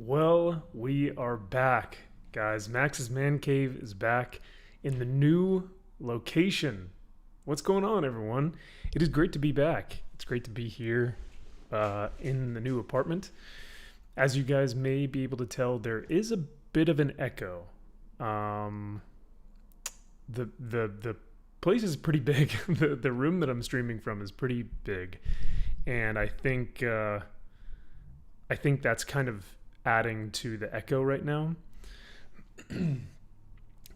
Well, we are back, guys. Max's Man Cave is back in the new location. What's going on, everyone? It is great to be back. It's great to be here in the new apartment. As you guys may be able to tell, there is a bit of an echo. The place is pretty big. The room that I'm streaming from is pretty big, and I think that's kind of adding to the echo right now.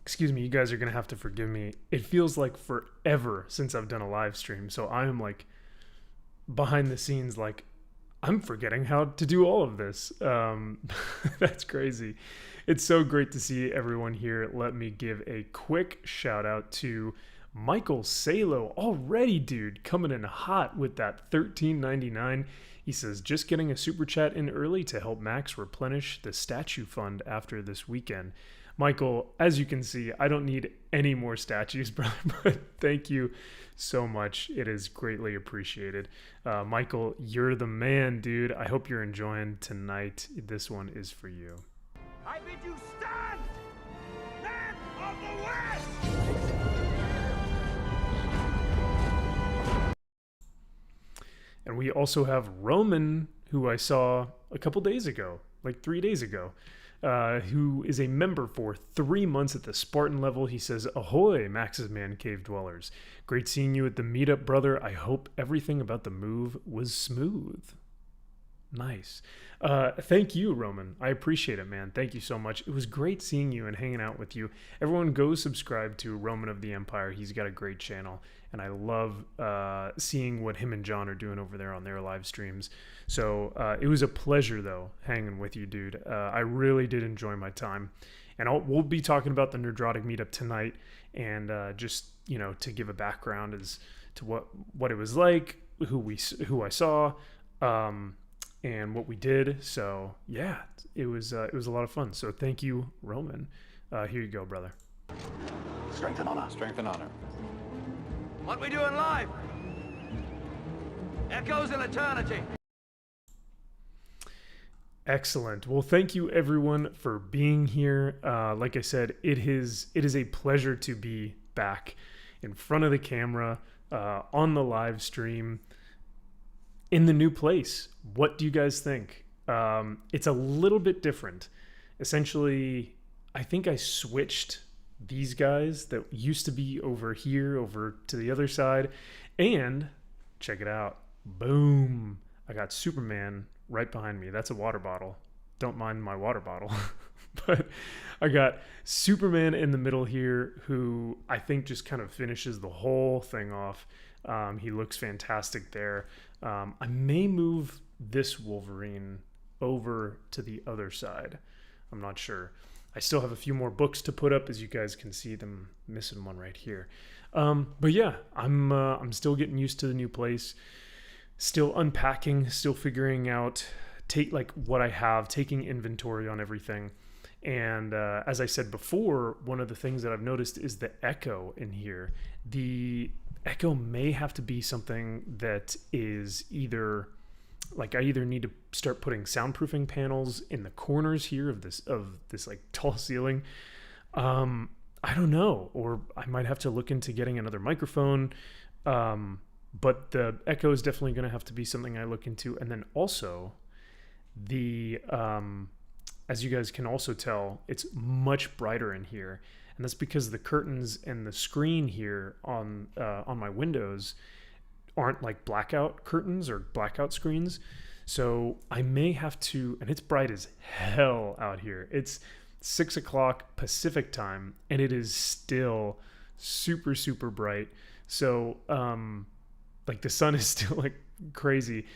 Excuse me, you guys are gonna have to forgive me. It feels like forever since I've done a live stream, so I am like behind the scenes, like I'm forgetting how to do all of this. That's crazy. It's so great to see everyone here. Let me give a quick shout out to Michael Salo already, dude, coming in hot with that $13.99. He says, just getting a super chat in early to help Max replenish the statue fund after this weekend. Michael, as you can see, I don't need any more statues, brother, but thank you so much. It is greatly appreciated. Michael, you're the man, dude. I hope you're enjoying tonight. This one is for you. I bid you stand, men of the West! And we also have Roman, who I saw a couple days ago, like 3 days ago, who is a member for 3 months at the Spartan level. He says, ahoy, Max's Man Cave Dwellers. Great seeing you at the meetup, brother. I hope everything about the move was smooth. Nice. Thank you, Roman. I appreciate it, man. Thank you so much. It was great seeing you and hanging out with you. Everyone go subscribe to Roman of the Empire. He's got a great channel, and I love seeing what him and John are doing over there on their live streams. So it was a pleasure, though, hanging with you, dude. I really did enjoy my time. And we'll be talking about the Nerdrotic meetup tonight, and just, you know, to give a background as to what it was like, who I saw, and what we did. So yeah, it was a lot of fun. So thank you, Roman. Here you go, brother. Strength and honor. Strength and honor. What we doing live? Echoes in eternity. Excellent. Well, thank you everyone for being here. Like I said, it is a pleasure to be back in front of the camera, on the live stream, in the new place. What do you guys think? It's a little bit different. Essentially, I think I switched these guys that used to be over here over to the other side, and check it out. Boom. I got Superman right behind me. That's a water bottle. Don't mind my water bottle. But I got Superman in the middle here, who I think just kind of finishes the whole thing off. He looks fantastic there. I may move this Wolverine over to the other side. I'm not sure. I still have a few more books to put up, as you guys can see them missing one right here. But yeah, I'm still getting used to the new place, still unpacking, still figuring out what I have, taking inventory on everything. And as I said before, one of the things that I've noticed is the echo in here. The echo may have to be something that is either like I either need to start putting soundproofing panels in the corners here of this like tall ceiling. I don't know, or I might have to look into getting another microphone. But the echo is definitely going to have to be something I look into. And then also the as you guys can also tell, it's much brighter in here. And that's because the curtains and the screen here on my windows aren't like blackout curtains or blackout screens. So I may have to, and it's bright as hell out here. It's 6 o'clock Pacific time, and it is still super, super bright. So like the sun is still like crazy.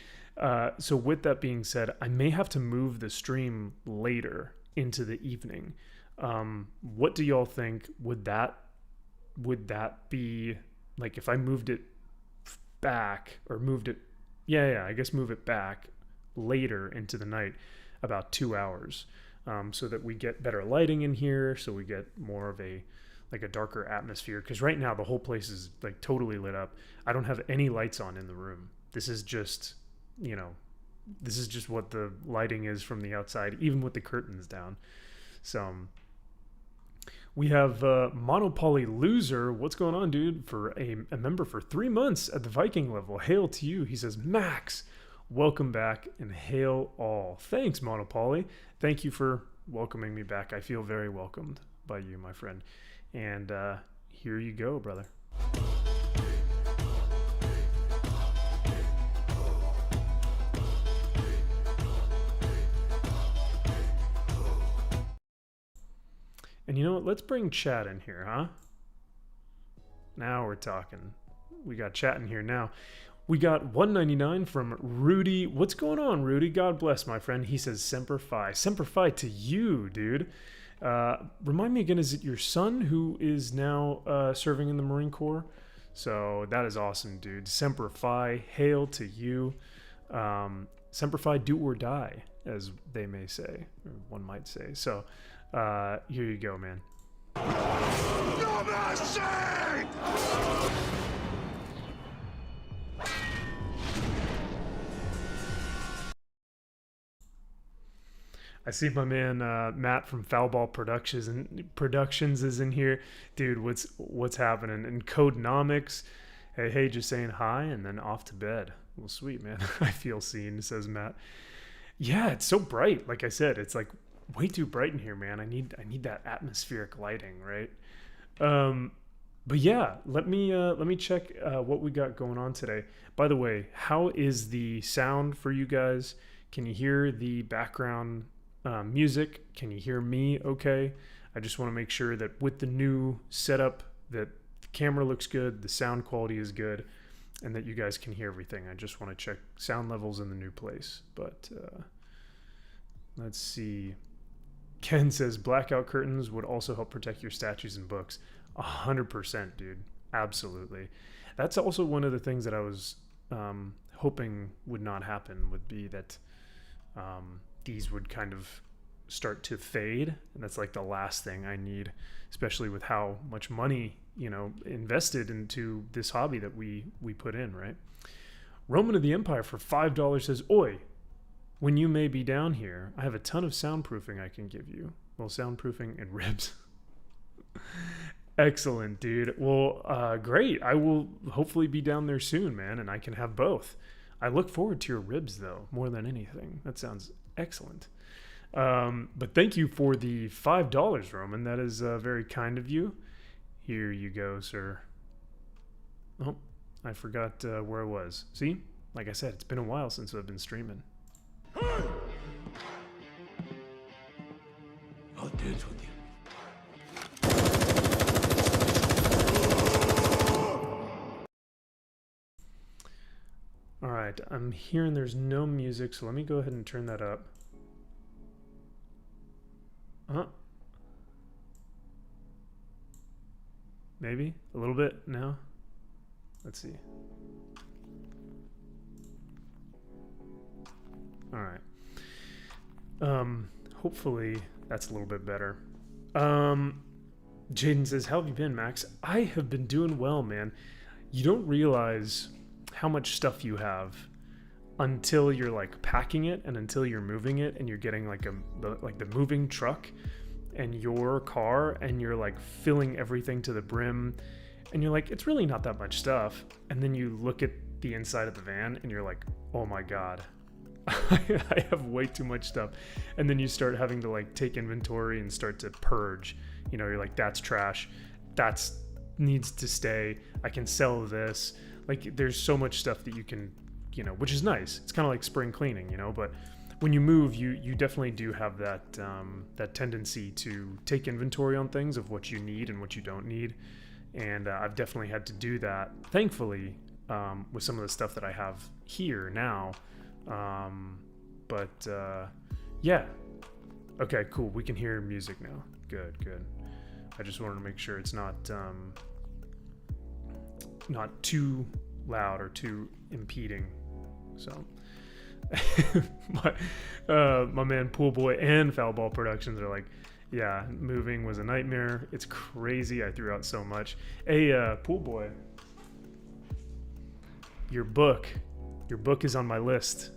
So with that being said, I may have to move the stream later into the evening. What do y'all think? Would that be like, if I moved it back, or moved it, I guess move it back later into the night, about 2 hours, so that we get better lighting in here, so we get more of a darker atmosphere. Because right now the whole place is like totally lit up. I don't have any lights on in the room. This is just, you know, this is just what the lighting is from the outside, even with the curtains down. So we have Monopoly Loser. What's going on, dude? For a member for 3 months at the Viking level. Hail to you. He says, Max, welcome back and hail all. Thanks, Monopoly. Thank you for welcoming me back. I feel very welcomed by you, my friend. And here you go, brother. And you know what? Let's bring chat in here, huh? Now we're talking. We got chat in here now. We got 199 from Rudy. What's going on, Rudy? God bless, my friend. He says, Semper Fi. Semper Fi to you, dude. Remind me again, is it your son who is now serving in the Marine Corps? So that is awesome, dude. Semper Fi. Hail to you. Semper Fi, do or die, as they may say, or one might say. So here you go, man. No mercy! I see my man Matt from Foul Ball Productions is in here, dude. What's happening? And Codenomics, hey, just saying hi and then off to bed. Well, sweet, man. I feel seen, says Matt. Yeah, it's so bright. Like I said, it's like way too bright in here, man. I need that atmospheric lighting, right? But yeah, let me check what we got going on today. By the way, how is the sound for you guys? Can you hear the background music? Can you hear me okay? I just want to make sure that with the new setup that the camera looks good, the sound quality is good, and that you guys can hear everything. I just want to check sound levels in the new place. But let's see. Ken says blackout curtains would also help protect your statues and books. 100%, dude. Absolutely. That's also one of the things that I was hoping would not happen, would be that these would kind of start to fade. And that's like the last thing I need, especially with how much money, invested into this hobby that we put in, right? Roman of the Empire for $5 says, Oi, when you may be down here, I have a ton of soundproofing I can give you. Well, soundproofing and ribs. Excellent, dude. Well, great. I will hopefully be down there soon, man, and I can have both. I look forward to your ribs, though, more than anything. That sounds excellent. But thank you for the $5, Roman. That is very kind of you. Here you go, sir. Oh, I forgot where I was. See? Like I said, it's been a while since I've been streaming. No deals with you. All right, I'm hearing there's no music, so let me go ahead and turn that up. Maybe a little bit now. Let's see. All right. Hopefully that's a little bit better. Jaden says, how have you been, Max? I have been doing well, man. You don't realize how much stuff you have until you're like packing it and until you're moving it and you're getting like the moving truck and your car and you're like filling everything to the brim and you're like, it's really not that much stuff. And then you look at the inside of the van and you're like, oh my God, I have way too much stuff. And then you start having to like take inventory and start to purge. You're like, that's trash. That's needs to stay. I can sell this. Like there's so much stuff that you can, which is nice. It's kind of like spring cleaning, but when you move, you definitely do have that that tendency to take inventory on things of what you need and what you don't need. And I've definitely had to do that, thankfully, with some of the stuff that I have here now. Yeah. Okay, cool. We can hear music now. Good. I just wanted to make sure it's not too loud or too impeding. So my man Pool Boy and Foul Ball Productions are like, yeah, moving was a nightmare. It's crazy. I threw out so much. Hey, Pool Boy, your book is on my list.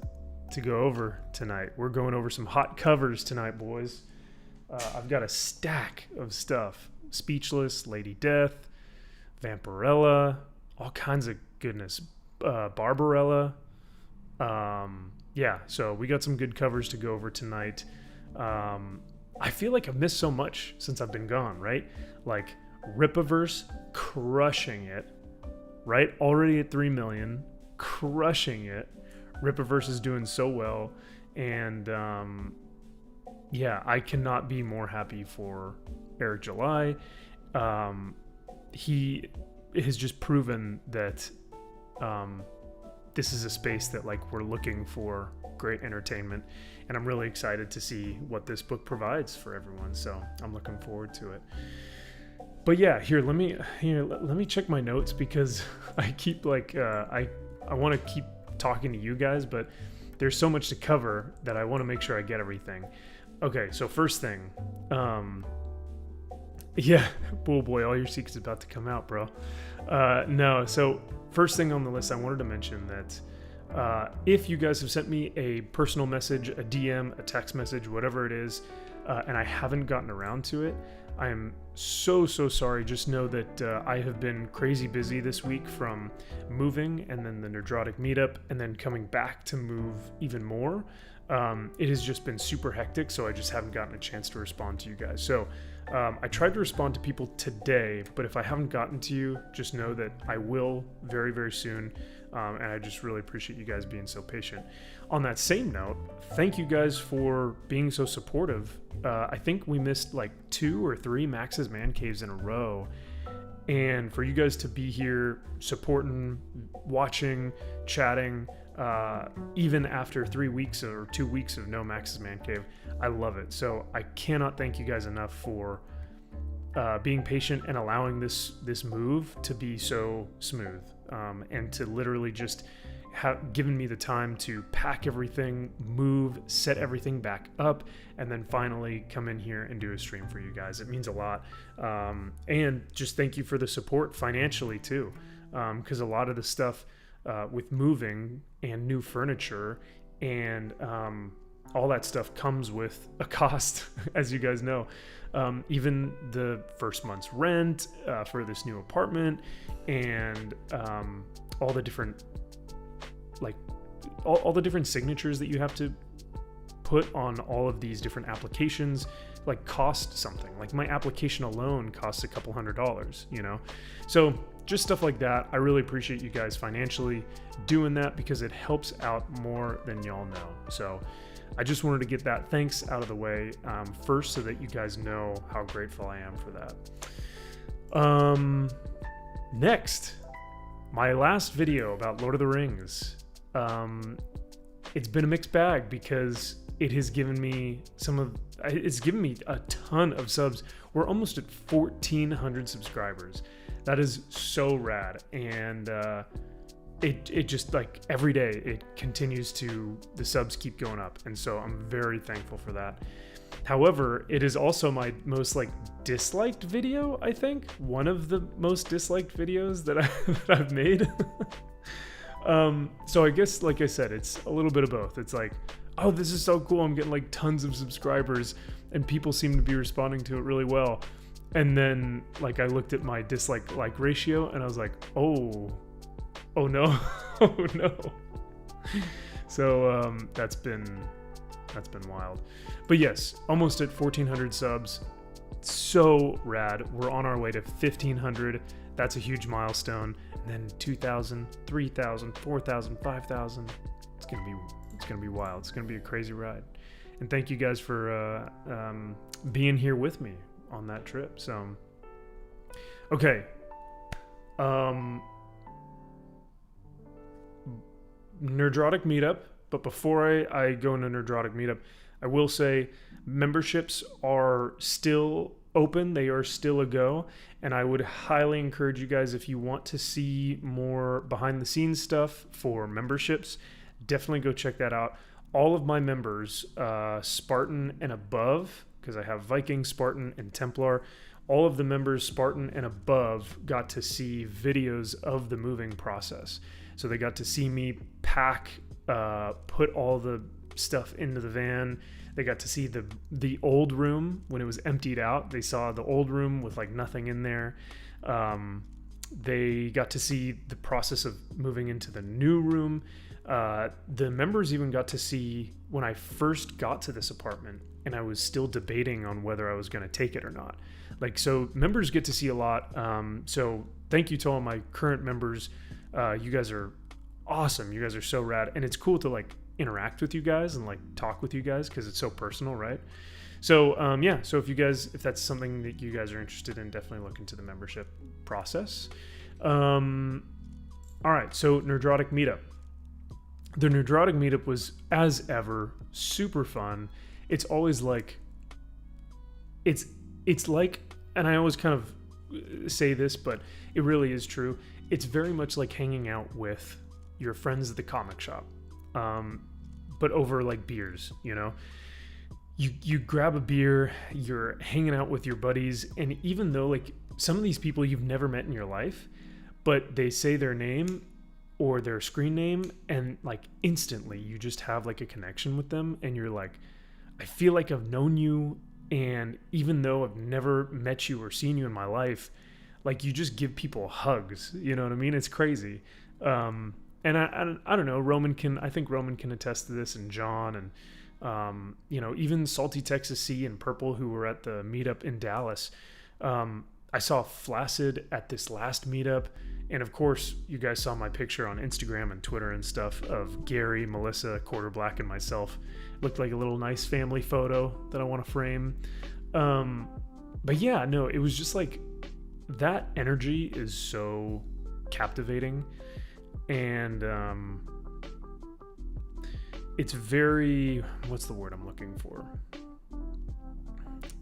to go over tonight. We're going over some hot covers tonight, boys. I've got a stack of stuff. Speechless, Lady Death, Vampirella, all kinds of goodness. Barbarella. Yeah, so we got some good covers to go over tonight. I feel like I've missed so much since I've been gone, right? Like Ripaverse crushing it, right? Already at 3 million, crushing it. Ripaverse is doing so well. And yeah, I cannot be more happy for Eric July. He has just proven that this is a space that like we're looking for great entertainment, and I'm really excited to see what this book provides for everyone. So I'm looking forward to it. But yeah, let me check my notes, because I keep like I want to keep talking to you guys, but there's so much to cover that I want to make sure I get everything. Okay, so first thing, yeah, bull boy, all your secrets about to come out, bro. No, so first thing on the list, I wanted to mention that if you guys have sent me a personal message, a DM, a text message, whatever it is, and I haven't gotten around to it, I am so sorry. Just know that I have been crazy busy this week from moving and then the Nerdrotic meetup and then coming back to move even more. It has just been super hectic, so I just haven't gotten a chance to respond to you guys. So I tried to respond to people today, but if I haven't gotten to you, just know that I will very, very soon. And I just really appreciate you guys being so patient. On that same note, thank you guys for being so supportive. I think we missed like 2 or 3 Max's Man Caves in a row. And for you guys to be here supporting, watching, chatting, even after 3 weeks or 2 weeks of no Max's Man Cave, I love it. So I cannot thank you guys enough for being patient and allowing this move to be so smooth, and to literally just have given me the time to pack everything, move, set everything back up, and then finally come in here and do a stream for you guys. It means a lot. And just thank you for the support financially too, because a lot of the stuff with moving and new furniture and all that stuff comes with a cost, as you guys know. Even the first month's rent for this new apartment, and all the different all the different signatures that you have to put on all of these different applications, like cost something. Like my application alone costs a couple $100, you know? So just stuff like that. I really appreciate you guys financially doing that, because it helps out more than y'all know. So I just wanted to get that thanks out of the way first, so that you guys know how grateful I am for that. Next, my last video about Lord of the Rings. It's been a mixed bag, because it has given me a ton of subs. We're almost at 1,400 subscribers. That is so rad. And it just, like, every day it continues the subs keep going up. And so I'm very thankful for that. However, it is also my most disliked video, I think. One of the most disliked videos that I've made. So I guess, like I said, it's a little bit of both. It's like, oh, this is so cool. I'm getting tons of subscribers and people seem to be responding to it really well. And then I looked at my dislike ratio and I was like, oh no, oh no. So, that's been wild. But yes, almost at 1,400 subs. So rad. We're on our way to 1,500. That's a huge milestone. And then 2,000, 3,000, 4,000, 5,000. It's gonna be wild. It's gonna be a crazy ride. And thank you guys for being here with me on that trip. So, okay. Nerdrotic meetup. But before I go into Nerdrotic meetup, I will say memberships are still open. They are still a go. And I would highly encourage you guys, if you want to see more behind the scenes stuff for memberships, definitely go check that out. All of my members, Spartan and above, because I have Viking, Spartan, and Templar, all of the members Spartan and above got to see videos of the moving process. So they got to see me pack put all the stuff into the van. They got to see the old room when it was emptied out. They saw the old room with like nothing in there. They got to see the process of moving into the new room. The members even got to see when I first got to this apartment and I was still debating on whether I was going to take it or not. Like, so members get to see a lot. So thank you to all my current members. You guys are awesome. You guys are so rad. And it's cool to like interact with you guys and like talk with you guys because it's so personal, right? So so if that's something that you guys are interested in, definitely look into the membership process. All right, so Nerdrotic Meetup. The Nerdrotic Meetup was, as ever, super fun. It's always like, it's like, and I always kind of say this, but it really is true. It's very much like hanging out with your friends at the comic shop, but over like beers, you know? You grab a beer, you're hanging out with your buddies, and even though like some of these people you've never met in your life, but they say their name or their screen name, and like instantly you just have like a connection with them, and you're like, I feel like I've known you, and even though I've never met you or seen you in my life, like you just give people hugs, you know what I mean? It's crazy. And I don't know, I think Roman can attest to this, and John, and even Salty Texas C and Purple, who were at the meetup in Dallas. I saw Flaccid at this last meetup. And of course, you guys saw my picture on Instagram and Twitter and stuff of Gary, Melissa, Quarter Black, and myself. Looked like a little nice family photo that I want to frame. But yeah, no, it was just like, that energy is so captivating. And it's very, what's the word I'm looking for?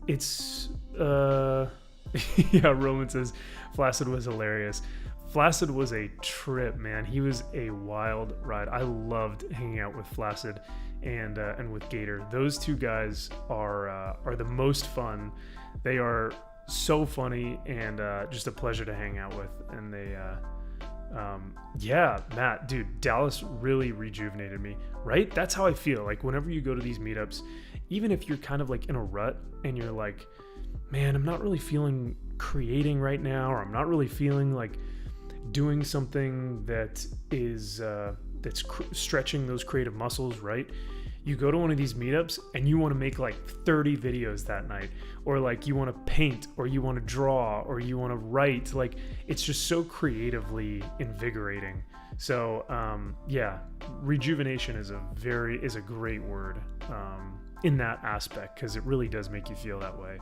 It's, yeah, Roman says Flaccid was hilarious. Flaccid was a trip, man. He was a wild ride. I loved hanging out with Flaccid and with Gator. Those two guys are the most fun. They are so funny and just a pleasure to hang out with. And they, Matt, dude, Dallas really rejuvenated me, right? That's how I feel. Like whenever you go to these meetups, even if you're kind of like in a rut and you're like, man, I'm not really feeling creating right now, or I'm not really feeling like doing something that is stretching those creative muscles, right? You go to one of these meetups and you want to make like 30 videos that night, or like you want to paint, or you want to draw, or you want to write. Like it's just so creatively invigorating. So rejuvenation is a great word in that aspect, because it really does make you feel that way.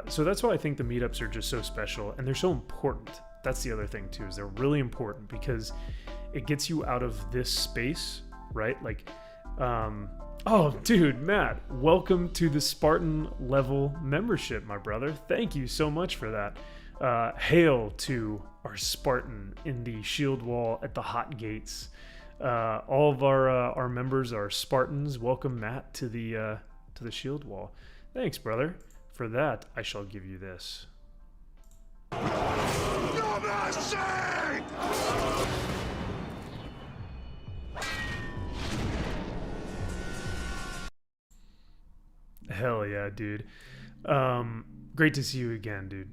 So that's why I think the meetups are just so special, and they're so important. That's the other thing too, is they're really important because it gets you out of this space, right? Like, oh dude, Matt, welcome to the Spartan level membership, my brother. Thank you so much for that. Hail to our Spartan in the shield wall at the Hawt gates. All of our members are Spartans. Welcome, Matt, to the shield wall. Thanks, brother. For that, I shall give you this. No mercy! Hell yeah, dude. Great to see you again, dude.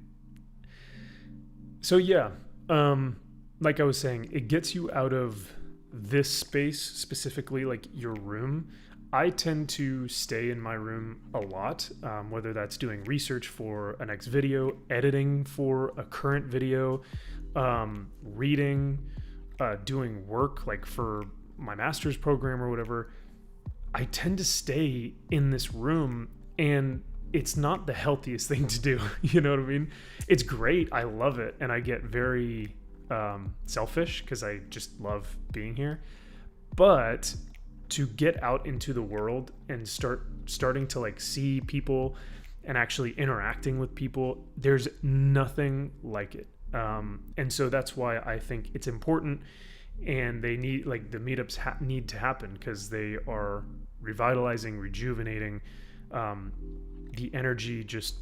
So yeah, like I was saying, it gets you out of this space, specifically like your room. I tend to stay in my room a lot, whether that's doing research for a next video, editing for a current video, reading, doing work like for my master's program or whatever. I tend to stay in this room, and it's not the healthiest thing to do. You know what I mean? It's great. I love it. And I get very selfish because I just love being here. But to get out into the world and starting to like see people and actually interacting with people, there's nothing like it. And so that's why I think it's important, and they need, like, the meetups need to happen, because they are revitalizing, rejuvenating. The energy just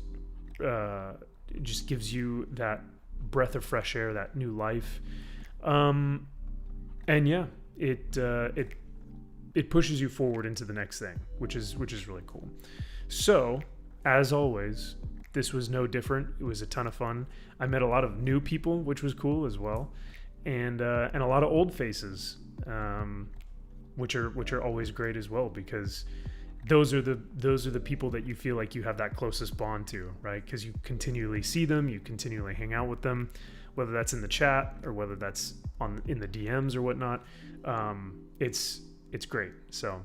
gives you that breath of fresh air, that new life. And yeah, it it pushes you forward into the next thing, which is really cool. So, as always, this was no different. It was a ton of fun. I met a lot of new people, which was cool as well, and a lot of old faces, which are always great as well, because those are the people that you feel like you have that closest bond to, right? Because you continually see them, you continually hang out with them, whether that's in the chat or whether that's in the DMs or whatnot. It's great. So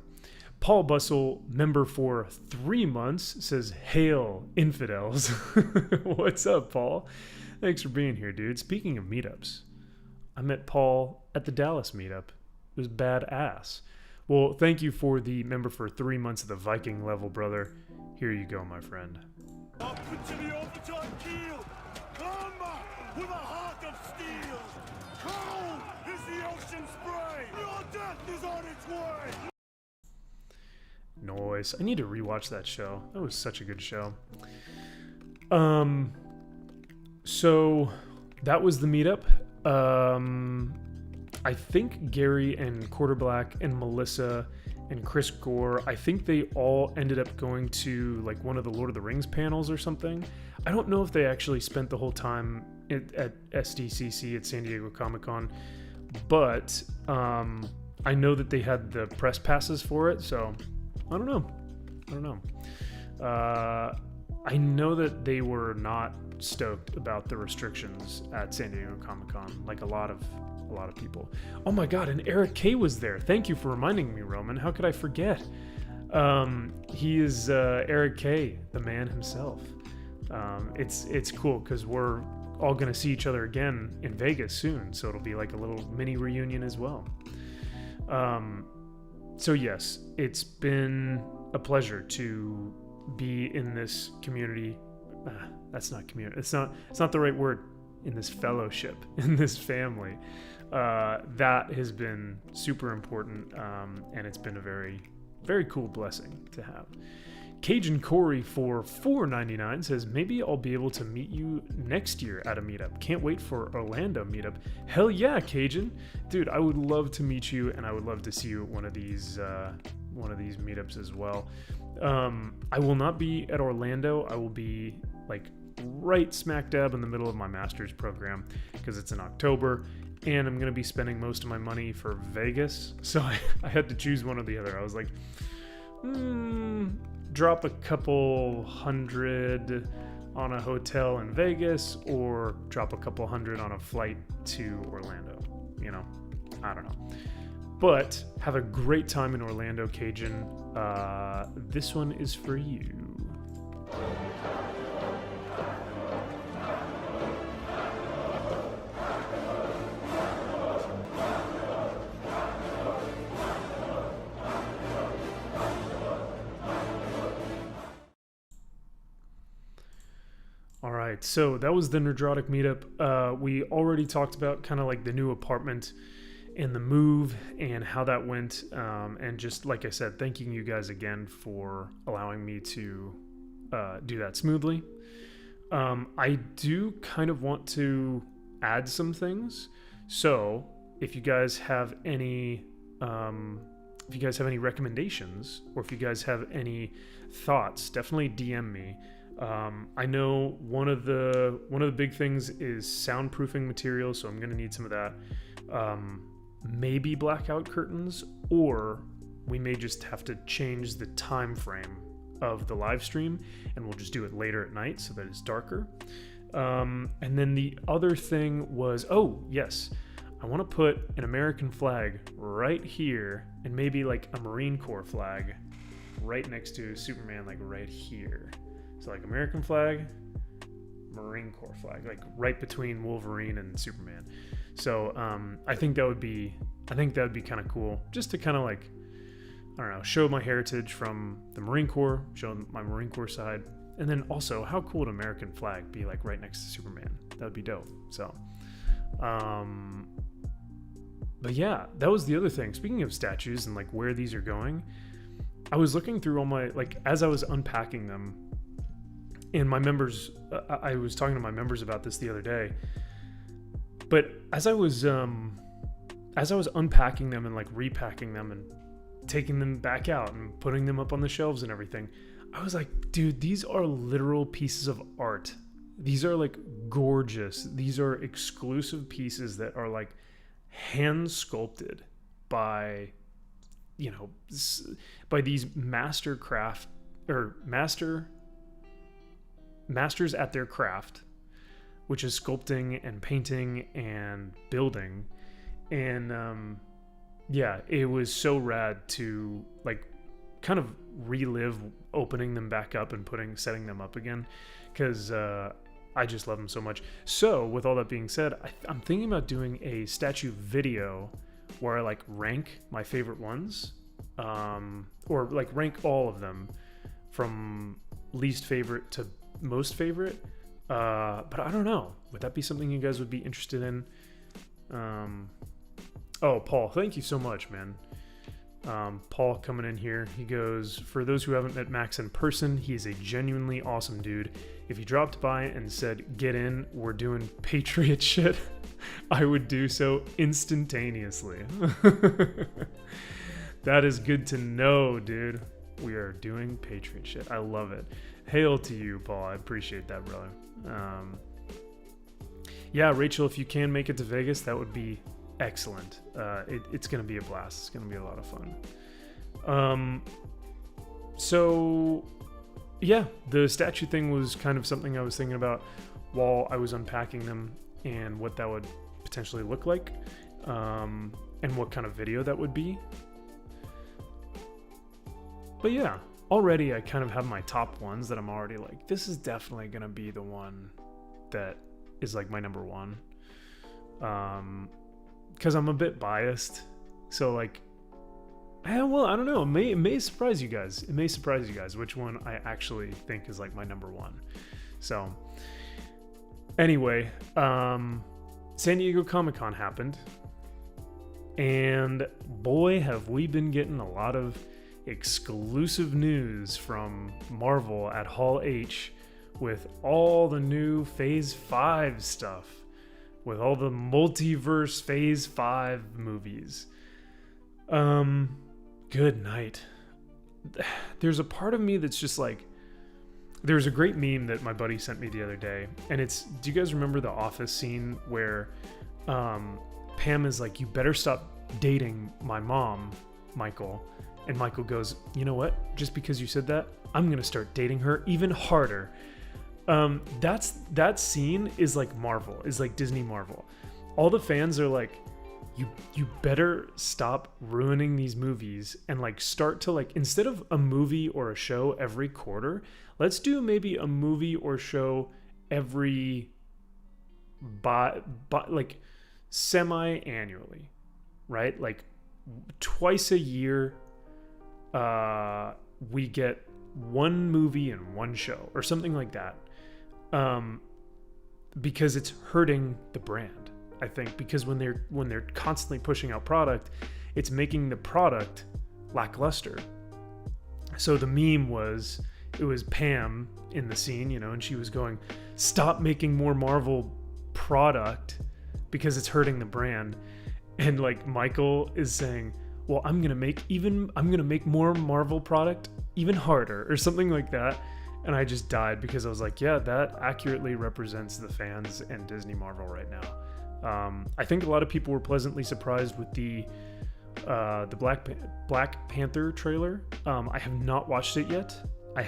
Paul Bustle, member for 3 months, says, "Hail infidels." What's up, Paul? Thanks for being here, dude. Speaking of meetups, I met Paul at the Dallas meetup. It was badass. Well, thank you for the member for 3 months of the Viking level, brother. Here you go, my friend. Up into the overtime keel! Come with a heart of steel! Cold is the ocean spray! Your death is on its way! Noise. I need to rewatch that show. That was such a good show. So that was the meetup. I think Gary and Quarterblack and Melissa and Chris Gore, I think they all ended up going to like one of the Lord of the Rings panels or something. I don't know if they actually spent the whole time at SDCC at San Diego Comic-Con, but I know that they had the press passes for it, so I don't know. I know that they were not stoked about the restrictions at San Diego Comic-Con, like a lot of people. Oh my god, and Eric K was there. Thank you for reminding me, Roman. How could I forget? He is Eric K, the man himself. It's cool because we're all gonna see each other again in Vegas soon, so it'll be like a little mini reunion as well. So yes, it's been a pleasure to be in this community. That's not community. It's not the right word. In this fellowship, in this family, that has been super important, and it's been a very, very cool blessing to have. Cajun Corey for $4.99 says, "Maybe I'll be able to meet you next year at a meetup. Can't wait for Orlando meetup." Hell yeah, Cajun, dude! I would love to meet you, and I would love to see you at one of these meetups as well. I will not be at Orlando. I will be like right smack dab in the middle of my master's program because it's in October, and I'm going to be spending most of my money for Vegas. So I had to choose one or the other. I was like, drop a couple hundred on a hotel in Vegas or drop a couple hundred on a flight to Orlando. You know, I don't know. But have a great time in Orlando, Cajun. This one is for you. Alright, so that was the Nerdrotic meetup. We already talked about kind of like the new apartment and the move and how that went. And just like I said, thanking you guys again for allowing me to do that smoothly. I do kind of want to add some things. So if you guys have any recommendations, or if you guys have any thoughts, definitely DM me. I know one of the big things is soundproofing material, so I'm gonna need some of that. Maybe blackout curtains, or we may just have to change the time frame of the live stream, and we'll just do it later at night so that it's darker. And then the other thing was, oh yes, I want to put an American flag right here, and maybe like a Marine Corps flag right next to Superman, like right here. So like American flag, Marine Corps flag, like right between Wolverine and Superman. So I think that would be kind of cool, just to kind of like, I don't know, show my heritage from the Marine Corps, show my Marine Corps side, and then also how cool would an American flag be like right next to Superman? That would be dope. So, but yeah, that was the other thing. Speaking of statues and like where these are going, I was looking through all my, like as I was unpacking them. And my members, I was talking to my members about this the other day, but as I was unpacking them and like repacking them and taking them back out and putting them up on the shelves and everything. I was like, dude, these are literal pieces of art. These are like gorgeous. These are exclusive pieces that are like hand sculpted by, you know, by these masters at their craft, which is sculpting and painting and building. And yeah, it was so rad to like kind of relive opening them back up and setting them up again, because I just love them so much. So with all that being said, I'm thinking about doing a statue video where I like rank my favorite ones, or like rank all of them from least favorite to most favorite. But I don't know. Would that be something you guys would be interested in? Oh, Paul, thank you so much, man. Paul coming in here. He goes, for those who haven't met Max in person, he is a genuinely awesome dude. If he dropped by and said, get in, we're doing Patriot shit, I would do so instantaneously. That is good to know, dude. We are doing Patriot shit. I love it. Hail to you, Paul. I appreciate that, brother. Yeah, Rachel, if you can make it to Vegas, that would be excellent. It's going to be a blast. It's going to be a lot of fun. So yeah, the statue thing was kind of something I was thinking about while I was unpacking them and what that would potentially look like, and what kind of video that would be. But yeah, already I kind of have my top ones that I'm already like, this is definitely going to be the one that is like my number one. Because I'm a bit biased. So like, well, I don't know. It may surprise you guys. It may surprise you guys which one I actually think is like my number one. So anyway, San Diego Comic-Con happened. And boy, have we been getting a lot of exclusive news from Marvel at Hall H with all the new Phase 5 stuff, with all the multiverse Phase 5 movies. Good night. There's a part of me that's just like, there's a great meme that my buddy sent me the other day, and it's, do you guys remember the Office scene where Pam is like, you better stop dating my mom, Michael, and Michael goes, you know what, just because you said that, I'm gonna start dating her even harder. That scene is like Marvel, is like Disney Marvel. All the fans are like, you better stop ruining these movies and like start to like, instead of a movie or a show every quarter, let's do maybe a movie or show every like semi-annually, right? Like twice a year, we get one movie and one show or something like that. Because it's hurting the brand, I think, because when they're constantly pushing out product, it's making the product lackluster. So the meme was, it was Pam in the scene, you know, and she was going, stop making more Marvel product because it's hurting the brand. And like Michael is saying, well, I'm going to make more Marvel product even harder or something like that. And I just died because I was like, yeah, that accurately represents the fans and Disney Marvel right now. I think a lot of people were pleasantly surprised with the Black Panther trailer. I have not watched it yet. I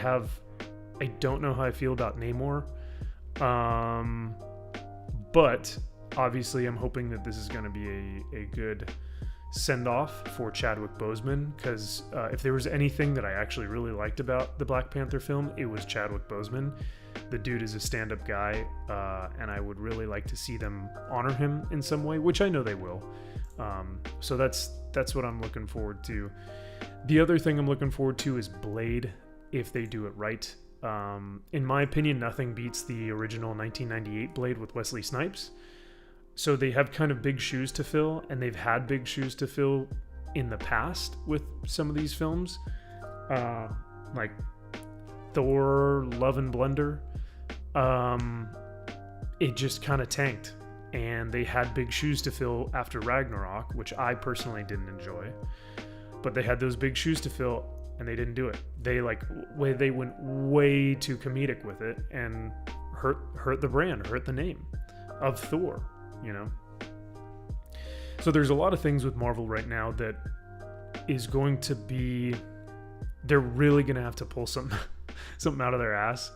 don't know how I feel about Namor. But obviously I'm hoping that this is going to be a good send-off for Chadwick Boseman, because if there was anything that I actually really liked about the Black Panther film, it was Chadwick Boseman. The dude is a stand-up guy, and I would really like to see them honor him in some way, which I know they will. So that's what I'm looking forward to. The other thing I'm looking forward to is Blade, if they do it right. In my opinion, nothing beats the original 1998 Blade with Wesley Snipes. So they have kind of big shoes to fill, and they've had big shoes to fill in the past with some of these films. Like Thor, Love and Blunder. It just kind of tanked, and they had big shoes to fill after Ragnarok, which I personally didn't enjoy. but they had those big shoes to fill, and they didn't do it. They they went way too comedic with it and hurt the brand, hurt the name of Thor, you know. So there's a lot of things with Marvel right now that is going to be, they're really going to have to pull something out of their ass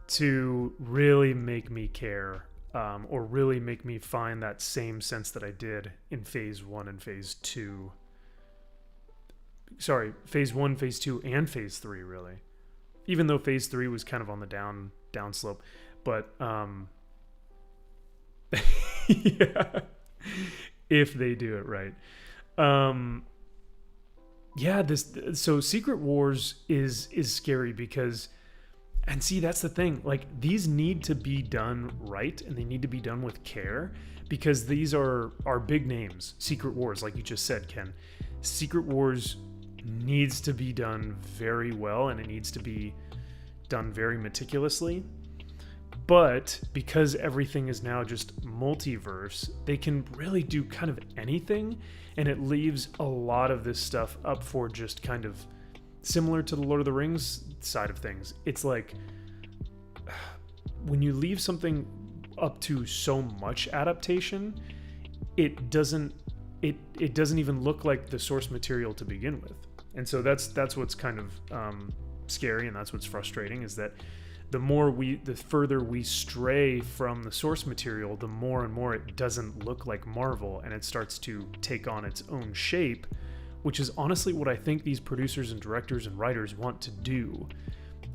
to really make me care, or really make me find that same sense that I did in phase 1 and phase 2. Sorry, phase 1, phase 2, and phase 3, really. Even though phase 3 was kind of on the down slope. But, yeah, if they do it right. Yeah, so Secret Wars is scary because, and see, that's the thing. Like, these need to be done right, and they need to be done with care, because these are big names. Secret Wars, like you just said, Ken. Secret Wars needs to be done very well, and it needs to be done very meticulously. But because everything is now just multiverse, they can really do kind of anything, and it leaves a lot of this stuff up for just kind of similar to the Lord of the Rings side of things. It's like when you leave something up to so much adaptation, it doesn't even look like the source material to begin with. And so that's what's kind of scary, and that's what's frustrating, is that the further we stray from the source material, the more and more it doesn't look like Marvel, and it starts to take on its own shape, which is honestly what I think these producers and directors and writers want to do.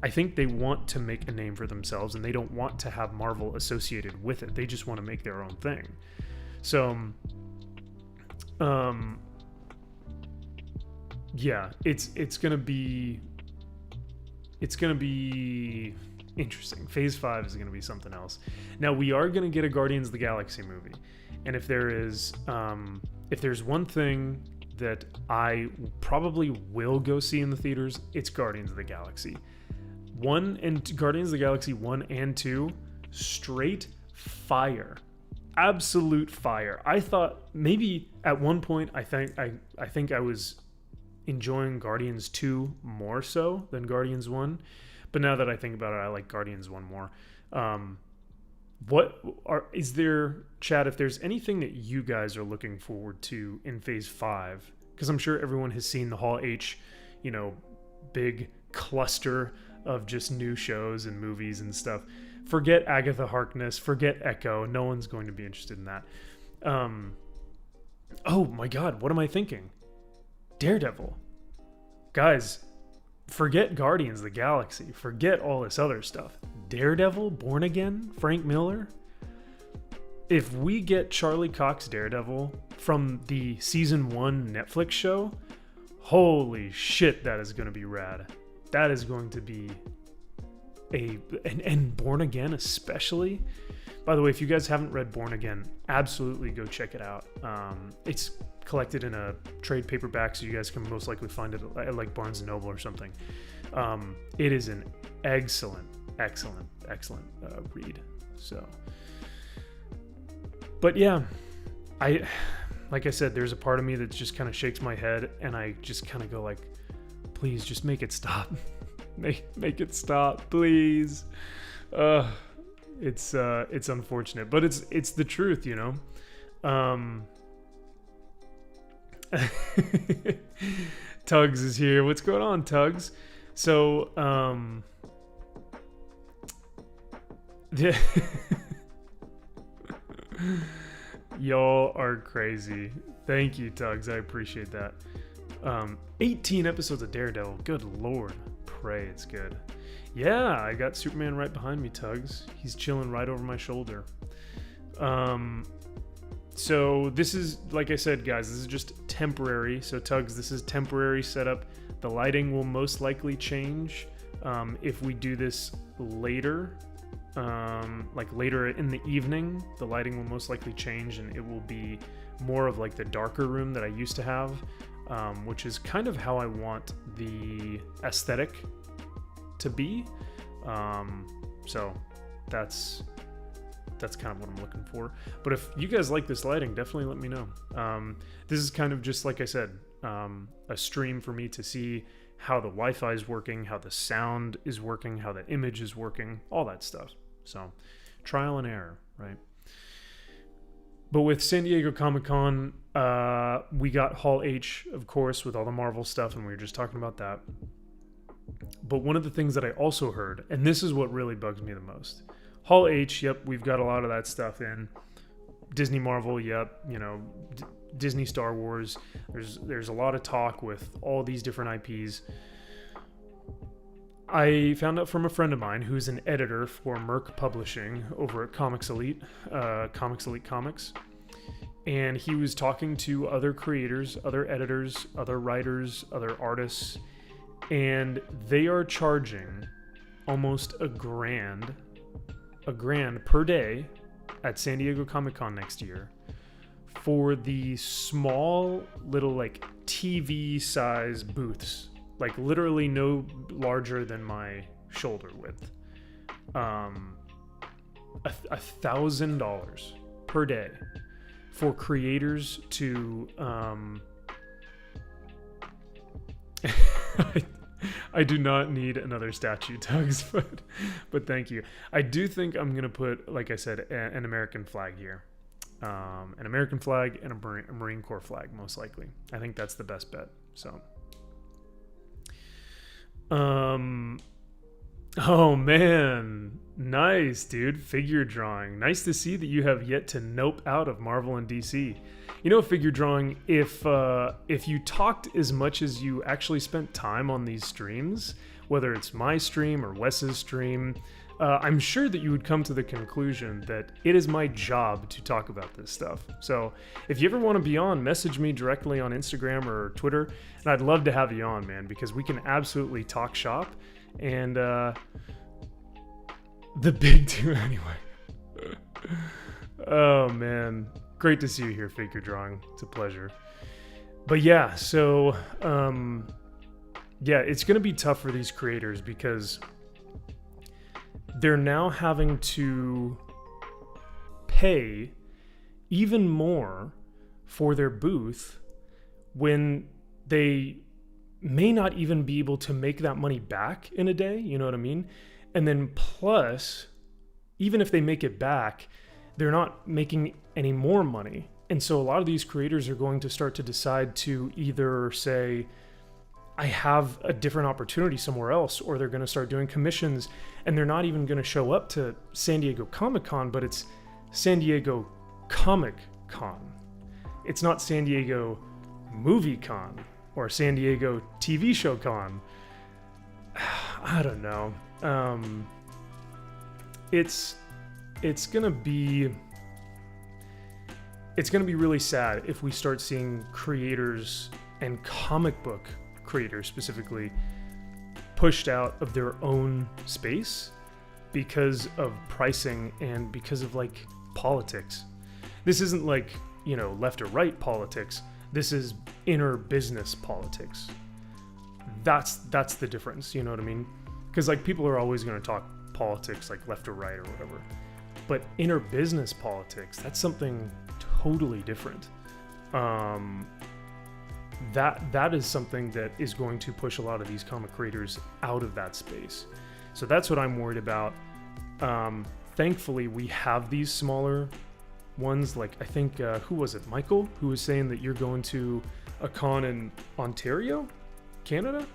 I think they want to make a name for themselves, and they don't want to have Marvel associated with it. They just want to make their own thing. So, yeah, it's gonna be interesting. Phase 5 is gonna be something else. Now, we are gonna get a Guardians of the Galaxy movie, and if there's one thing that I probably will go see in the theaters, it's Guardians of the Galaxy. Guardians of the Galaxy 1 and 2, straight fire. Absolute fire. I thought maybe at one point I think I was enjoying Guardians 2 more so than Guardians 1. But now that I think about it, I like Guardians 1 more. Is there, Chad, if there's anything that you guys are looking forward to in Phase 5, because I'm sure everyone has seen the Hall H, big cluster of just new shows and movies and stuff. Forget Agatha Harkness, forget Echo. No one's going to be interested in that. Oh my God, what am I thinking? Daredevil. Guys, forget Guardians of the Galaxy. Forget all this other stuff. Daredevil, Born Again, Frank Miller. If we get Charlie Cox Daredevil from the season 1 Netflix show, holy shit, that is going to be rad. That is going to be and Born Again especially. By the way, if you guys haven't read Born Again, absolutely go check it out. It's collected in a trade paperback, so you guys can most likely find it at like Barnes & Noble or something. It is an excellent read. So, but yeah, like I said, there's a part of me that just kind of shakes my head, and I just kind of go like, please just make it stop. make it stop, please. It's unfortunate, but it's the truth, Tugs is here. What's going on, Tugs? So, yeah. Y'all are crazy. Thank you, Tugs. I appreciate that. 18 episodes of Daredevil. Good Lord. Pray it's good. Yeah, I got Superman right behind me, Tugs. He's chilling right over my shoulder. So this is, like I said, guys, this is just temporary. So Tugs, this is temporary setup. The lighting will most likely change if we do this later. Like later in the evening, the lighting will most likely change, and it will be more of like the darker room that I used to have, which is kind of how I want the aesthetic to be. So that's kind of what I'm looking for. But if you guys like this lighting, definitely let me know. This is kind of just, like I said, a stream for me to see how the Wi-Fi is working, how the sound is working, how the image is working, all that stuff. So trial and error, right? But with San Diego Comic-Con, we got Hall H, of course, with all the Marvel stuff, and we were just talking about that. But one of the things that I also heard, and this is what really bugs me the most, Hall H, yep, we've got a lot of that stuff in. Disney Marvel, yep, you know, Disney Star Wars. There's a lot of talk with all these different IPs. I found out from a friend of mine who's an editor for Merc Publishing over at Comics Elite Comics. And he was talking to other creators, other editors, other writers, other artists, and they are charging almost a grand per day at San Diego Comic-Con next year for the small little like TV size booths, like literally no larger than my shoulder width. $1,000 per day for creators to I do not need another statue, Tugs, but thank you. I do think I'm going to put, like I said, an American flag here. An American flag and a Marine Corps flag, most likely. I think that's the best bet. So, oh man, nice, dude. Figure drawing. Nice to see that you have yet to nope out of Marvel and DC. You know, figure drawing, if you talked as much as you actually spent time on these streams, whether it's my stream or Wes's stream, I'm sure that you would come to the conclusion that it is my job to talk about this stuff. So if you ever want to be on, message me directly on Instagram or Twitter, and I'd love to have you on, man, because we can absolutely talk shop. And the big two anyway. Oh, man. Great to see you here, Figure Drawing. It's a pleasure. But yeah, so, yeah, it's going to be tough for these creators because they're now having to pay even more for their booth when they may not even be able to make that money back in a day, you know what I mean? And then plus, even if they make it back, they're not making any more money. And so a lot of these creators are going to start to decide to either say, I have a different opportunity somewhere else, or they're going to start doing commissions, and they're not even going to show up to San Diego Comic-Con, but it's San Diego Comic-Con. It's not San Diego Movie Con or San Diego TV Show Con. I don't know. It's gonna be really sad if we start seeing creators and comic book creators specifically pushed out of their own space because of pricing and because of like politics. This isn't like, you know, left or right politics. This is inner business politics. That's the difference, you know what I mean? Because like people are always going to talk politics like left or right or whatever. But inner business politics, that's something totally different. That is something that is going to push a lot of these comic creators out of that space. So that's what I'm worried about. Thankfully, we have these smaller ones. Like I think, who was it? Michael, who was saying that you're going to a con in Ontario, Canada?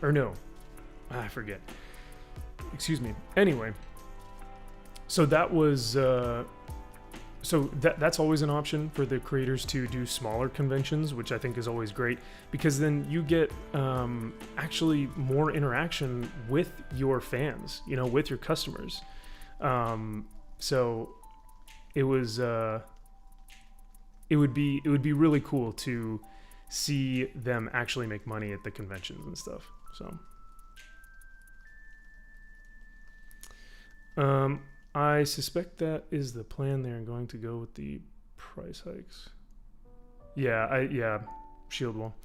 Or no, I forget. Excuse me. Anyway, so that was... So that's always an option for the creators to do smaller conventions, which I think is always great, because then you get actually more interaction with your fans, you know, with your customers. So it was it would be really cool to see them actually make money at the conventions and stuff. So I suspect that is the plan. They're going to go with the price hikes. Yeah, shield wall.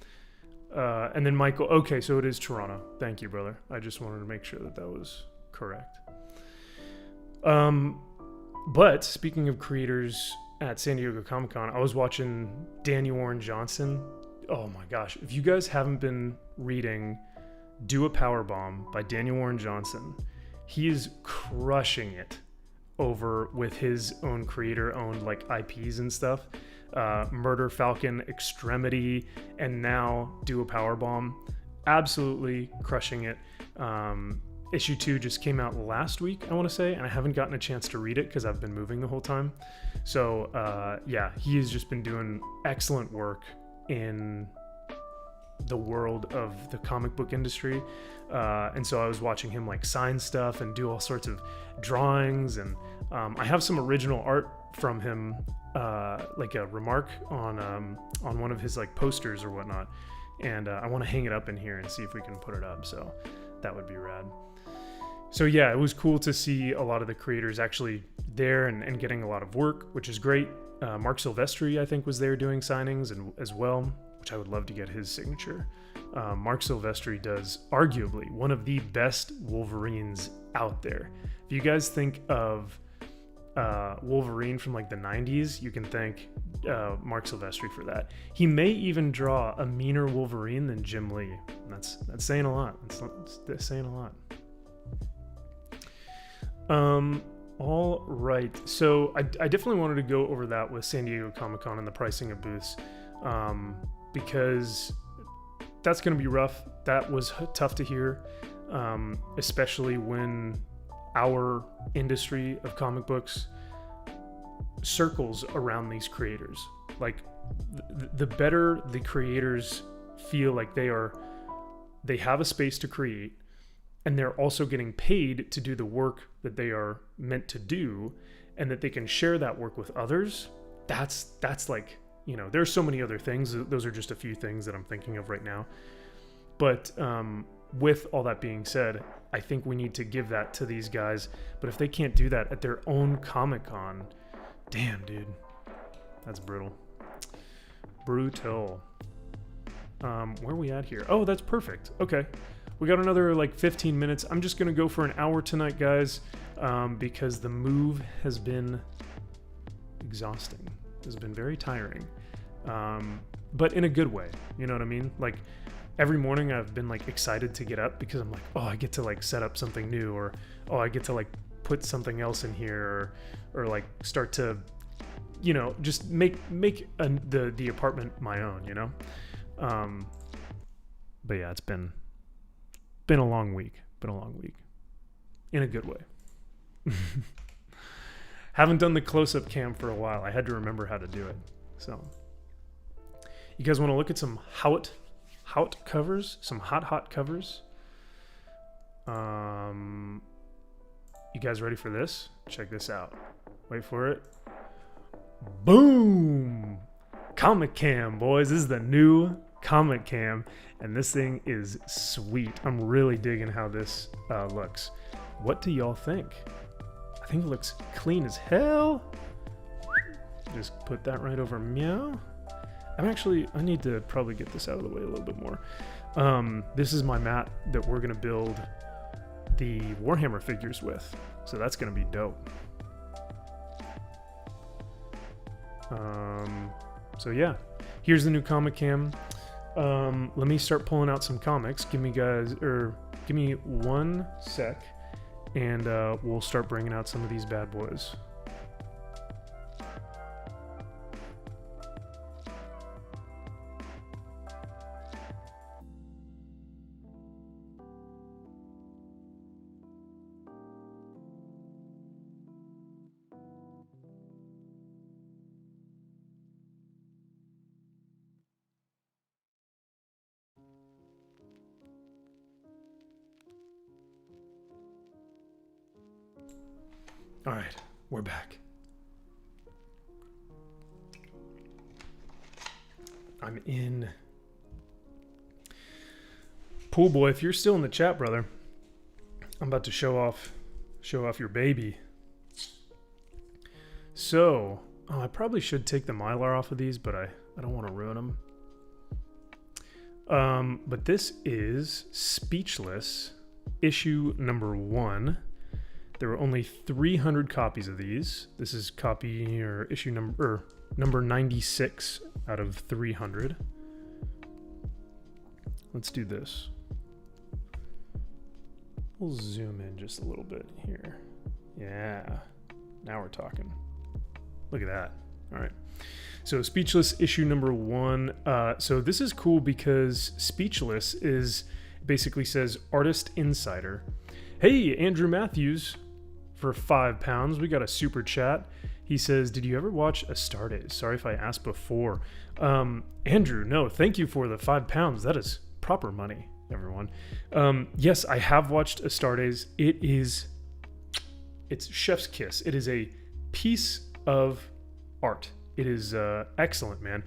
And then Michael, okay, so it is Toronto. Thank you, brother. I just wanted to make sure that was correct. But speaking of creators at San Diego Comic-Con, I was watching Danny Warren Johnson. Oh my gosh. If you guys haven't been reading Do a Powerbomb by Danny Warren Johnson, he is crushing it over with his own creator-owned like IPs and stuff. Murder Falcon, Extremity, and now Do a Powerbomb. Absolutely crushing it. Issue 2 just came out last week, I want to say, and I haven't gotten a chance to read it because I've been moving the whole time. So yeah, he has just been doing excellent work in the world of the comic book industry. And so I was watching him like sign stuff and do all sorts of drawings, and I have some original art from him, like a remark on one of his like posters or whatnot, and I want to hang it up in here and see if we can put it up, so that would be rad. So yeah, it was cool to see a lot of the creators actually there and getting a lot of work, which is great. Mark Silvestri, I think, was there doing signings and as well, which I would love to get his signature. Mark Silvestri does arguably one of the best Wolverines out there. If you guys think of Wolverine from like the 90s, you can thank Mark Silvestri for that. He may even draw a meaner Wolverine than Jim Lee. That's saying a lot. That's saying a lot. All right. So I definitely wanted to go over that with San Diego Comic-Con and the pricing of booths, because that's going to be rough. That was tough to hear, especially when our industry of comic books circles around these creators. Like the better the creators feel like they have a space to create, and they're also getting paid to do the work that they are meant to do, and that they can share that work with others. That's like, you know, there's so many other things. Those are just a few things that I'm thinking of right now. But with all that being said, I think we need to give that to these guys. But if they can't do that at their own Comic-Con, damn, dude, that's brutal. Brutal. Where are we at here? Oh, that's perfect. Okay. We got another like 15 minutes. I'm just going to go for an hour tonight, guys, because the move has been exhausting. It's been very tiring, but in a good way. You know what I mean? Like every morning I've been like excited to get up because I'm like, oh, I get to like set up something new, or oh, I get to like put something else in here, or like start to, you know, just make the apartment my own, you know? But yeah, it's been a long week. In a good way. Haven't done the close-up cam for a while. I had to remember how to do it. So, you guys want to look at some Hawt covers? Some hot covers? You guys ready for this? Check this out. Wait for it. Boom! Comic Cam, boys. This is the new Comic Cam, and this thing is sweet. I'm really digging how this looks. What do y'all think? I think it looks clean as hell. Just put that right over meow. I need to probably get this out of the way a little bit more. This is my mat that we're gonna build the Warhammer figures with, so that's gonna be dope. So yeah, here's the new Comic Cam. Let me start pulling out some comics. Give me 1 sec, and we'll start bringing out some of these bad boys. All right, we're back. I'm in. Pool boy, if you're still in the chat, brother, I'm about to show off your baby. So, I probably should take the Mylar off of these, but I don't want to ruin them. But this is Speechless, issue number 1. There were only 300 copies of these. This is copy or issue number 96 out of 300. Let's do this. We'll zoom in just a little bit here. Yeah, now we're talking. Look at that. All right. So Speechless issue number 1. So this is cool because Speechless basically says Artist Insider. Hey, Andrew Matthews, for £5. We got a super chat. He says, did you ever watch Astartes? Sorry if I asked before. Andrew, no, thank you for the £5. That is proper money, everyone. Yes, I have watched Astartes. It's chef's kiss. It is a piece of art. It is excellent, man.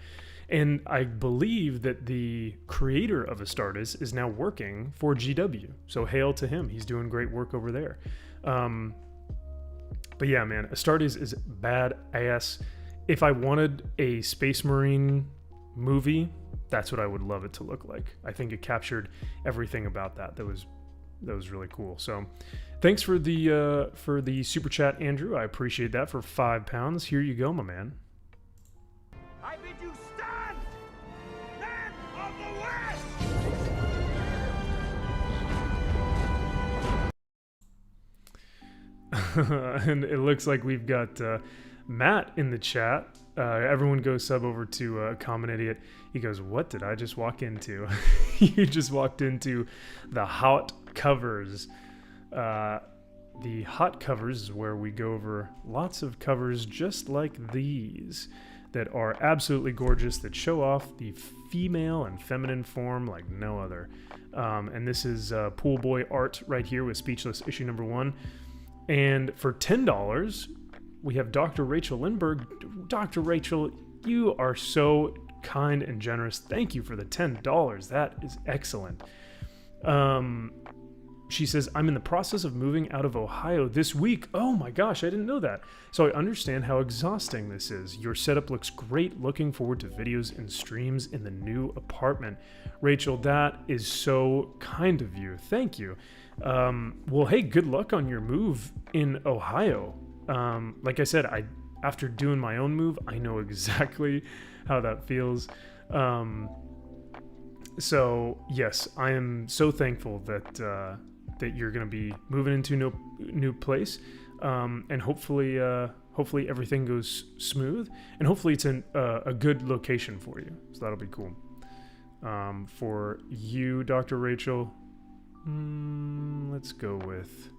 And I believe that the creator of Astartes is now working for GW. So hail to him. He's doing great work over there. But yeah, man, Astartes is badass. If I wanted a Space Marine movie, that's what I would love it to look like. I think it captured everything about that. That was really cool. So thanks for the super chat, Andrew. I appreciate that for £5. Here you go, my man. I bid you stand! Men of the West! And it looks like we've got Matt in the chat. Everyone go sub over to Common Idiot. He goes, what did I just walk into? You just walked into the Hawt covers. The Hawt covers is where we go over lots of covers just like these that are absolutely gorgeous, that show off the female and feminine form like no other. And this is Pool Boy art right here with Speechless issue number 1. And for $10, we have Dr. Rachel Lindbergh. Dr. Rachel, you are so kind and generous. Thank you for the $10. That is excellent. She says, I'm in the process of moving out of Ohio this week. Oh my gosh, I didn't know that. So I understand how exhausting this is. Your setup looks great. Looking forward to videos and streams in the new apartment. Rachel, that is so kind of you. Thank you. Well, hey, good luck on your move in Ohio. Like I said, after doing my own move, I know exactly how that feels. So yes, I am so thankful that you're going to be moving into new place, and hopefully everything goes smooth, and hopefully it's in a good location for you. So that'll be cool. For you, Dr. Rachel, let's go with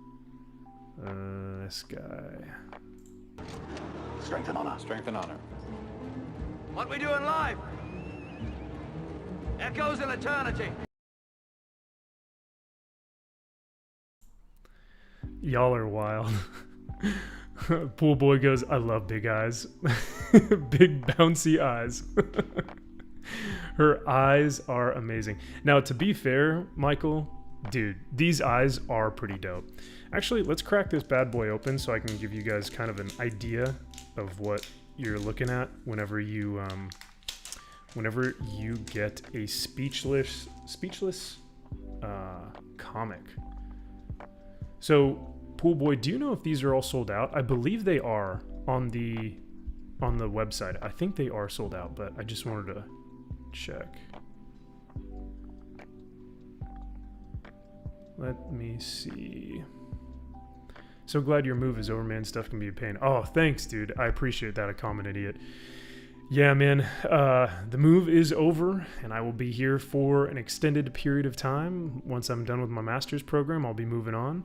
this guy. Strength and honor. Strength and honor. What we doing live? Echoes in eternity. Y'all are wild. Pool Boy goes, I love big eyes. Big bouncy eyes. Her eyes are amazing. Now, to be fair, Michael, dude, these eyes are pretty dope. Actually, let's crack this bad boy open so I can give you guys kind of an idea of what you're looking at whenever you get a speechless comic. So, Pool Boy, do you know if these are all sold out? I believe they are on the website. I think they are sold out, but I just wanted to check. Let me see. So glad your move is over, man. Stuff can be a pain. Oh, thanks, dude. I appreciate that, a common idiot. Yeah, man. The move is over, and I will be here for an extended period of time. Once I'm done with my master's program, I'll be moving on.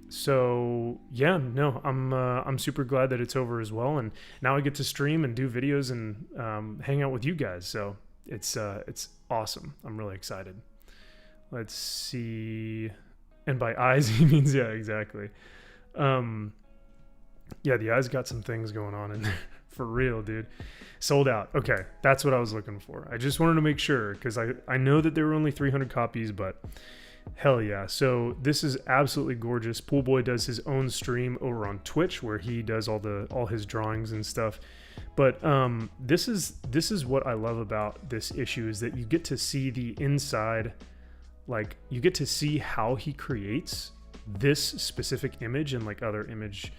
So yeah, no, I'm super glad that it's over as well, and now I get to stream and do videos and hang out with you guys. So it's awesome. I'm really excited. Let's see. And by eyes, he means, yeah, exactly. Yeah, the eyes got some things going on in there. For real, dude. Sold out. Okay, that's what I was looking for. I just wanted to make sure, because I know that there were only 300 copies, but hell yeah. So this is absolutely gorgeous. Pool Boy does his own stream over on Twitch where he does all his drawings and stuff. But this is what I love about this issue, is that you get to see the inside. Like, you get to see how he creates this specific image and like other images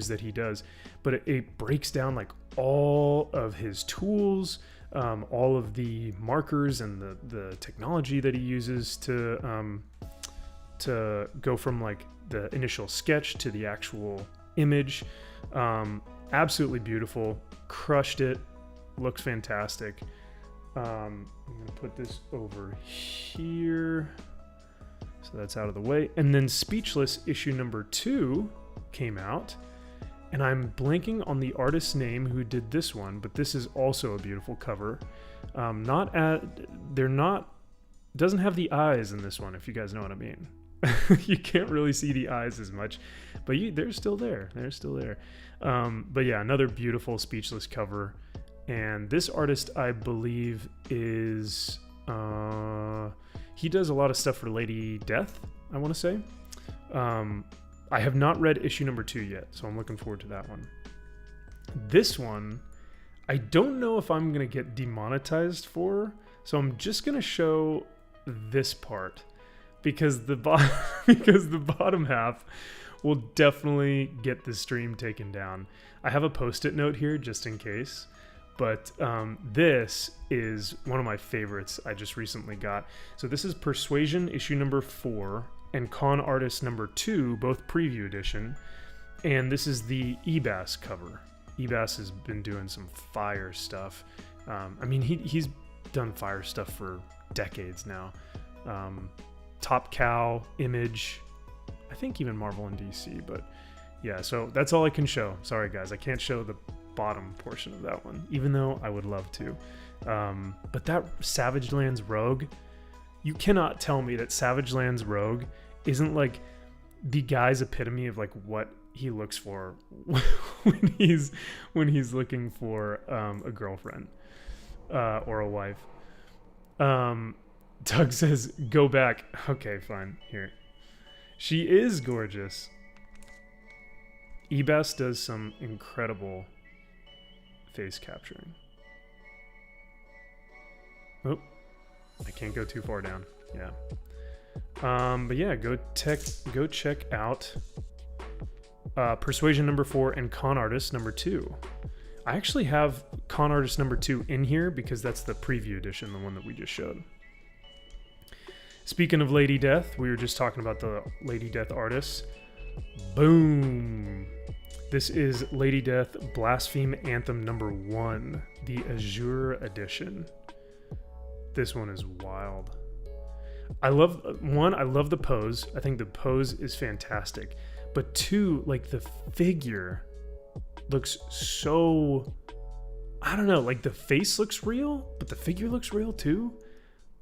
that he does, but it breaks down like all of his tools, all of the markers and the technology that he uses to go from like the initial sketch to the actual image. Absolutely beautiful. Crushed it. Looks fantastic. I'm gonna put this over here so that's out of the way. And then Speechless issue number 2 came out, and I'm blanking on the artist's name who did this one, but this is also a beautiful cover. Doesn't have the eyes in this one, if you guys know what I mean. You can't really see the eyes as much, but they're still there. But yeah, another beautiful Speechless cover. And this artist, I believe, is he does a lot of stuff for Lady Death, I want to say. I have not read issue number 2 yet, so I'm looking forward to that one. This one, I don't know if I'm going to get demonetized for, so I'm just going to show this part, because the bottom half will definitely get the stream taken down. I have a post-it note here just in case, but this is one of my favorites I just recently got. So this is Persuasion issue number 4 and Con Artist number 2, both preview edition, and this is the Ebass cover. Ebass has been doing some fire stuff. I mean, he's done fire stuff for decades now. Top Cow, Image, I think even Marvel and DC, but yeah, so that's all I can show. Sorry guys, I can't show the bottom portion of that one, even though I would love to. But that Savage Lands Rogue, you cannot tell me that Savage Lands Rogue isn't like the guy's epitome of like what he looks for when he's looking for a girlfriend or a wife. Doug says, go back. Okay, fine. Here. She is gorgeous. Ebass does some incredible face capturing. Oh, I can't go too far down. Yeah. But yeah, go check out Persuasion number 4 and Con Artist number 2. I actually have Con Artist number 2 in here because that's the preview edition, the one that we just showed. Speaking of Lady Death, we were just talking about the Lady Death artists. Boom! This is Lady Death Blaspheme Anthem number 1, the Azure edition. This one is wild. I love the pose. I think the pose is fantastic. But 2, like the figure looks so, I don't know, like the face looks real, but the figure looks real too.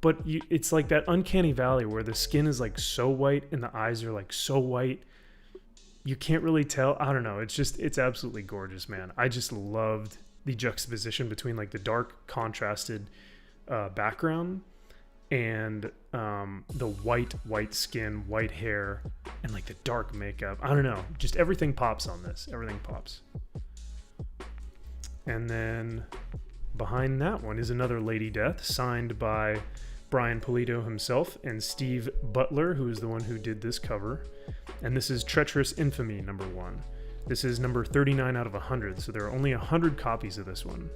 But it's like that uncanny valley where the skin is like so white and the eyes are like so white. You can't really tell. I don't know. It's absolutely gorgeous, man. I just loved the juxtaposition between like the dark contrasted background and the white skin, white hair, and like the dark makeup. I don't know. Just everything pops on this. Everything pops. And then behind that one is another Lady Death signed by Brian Pulido himself and Steve Butler, who is the one who did this cover. And this is Treacherous Infamy number 1. This is number 39 out of 100, so there are only 100 copies of this one.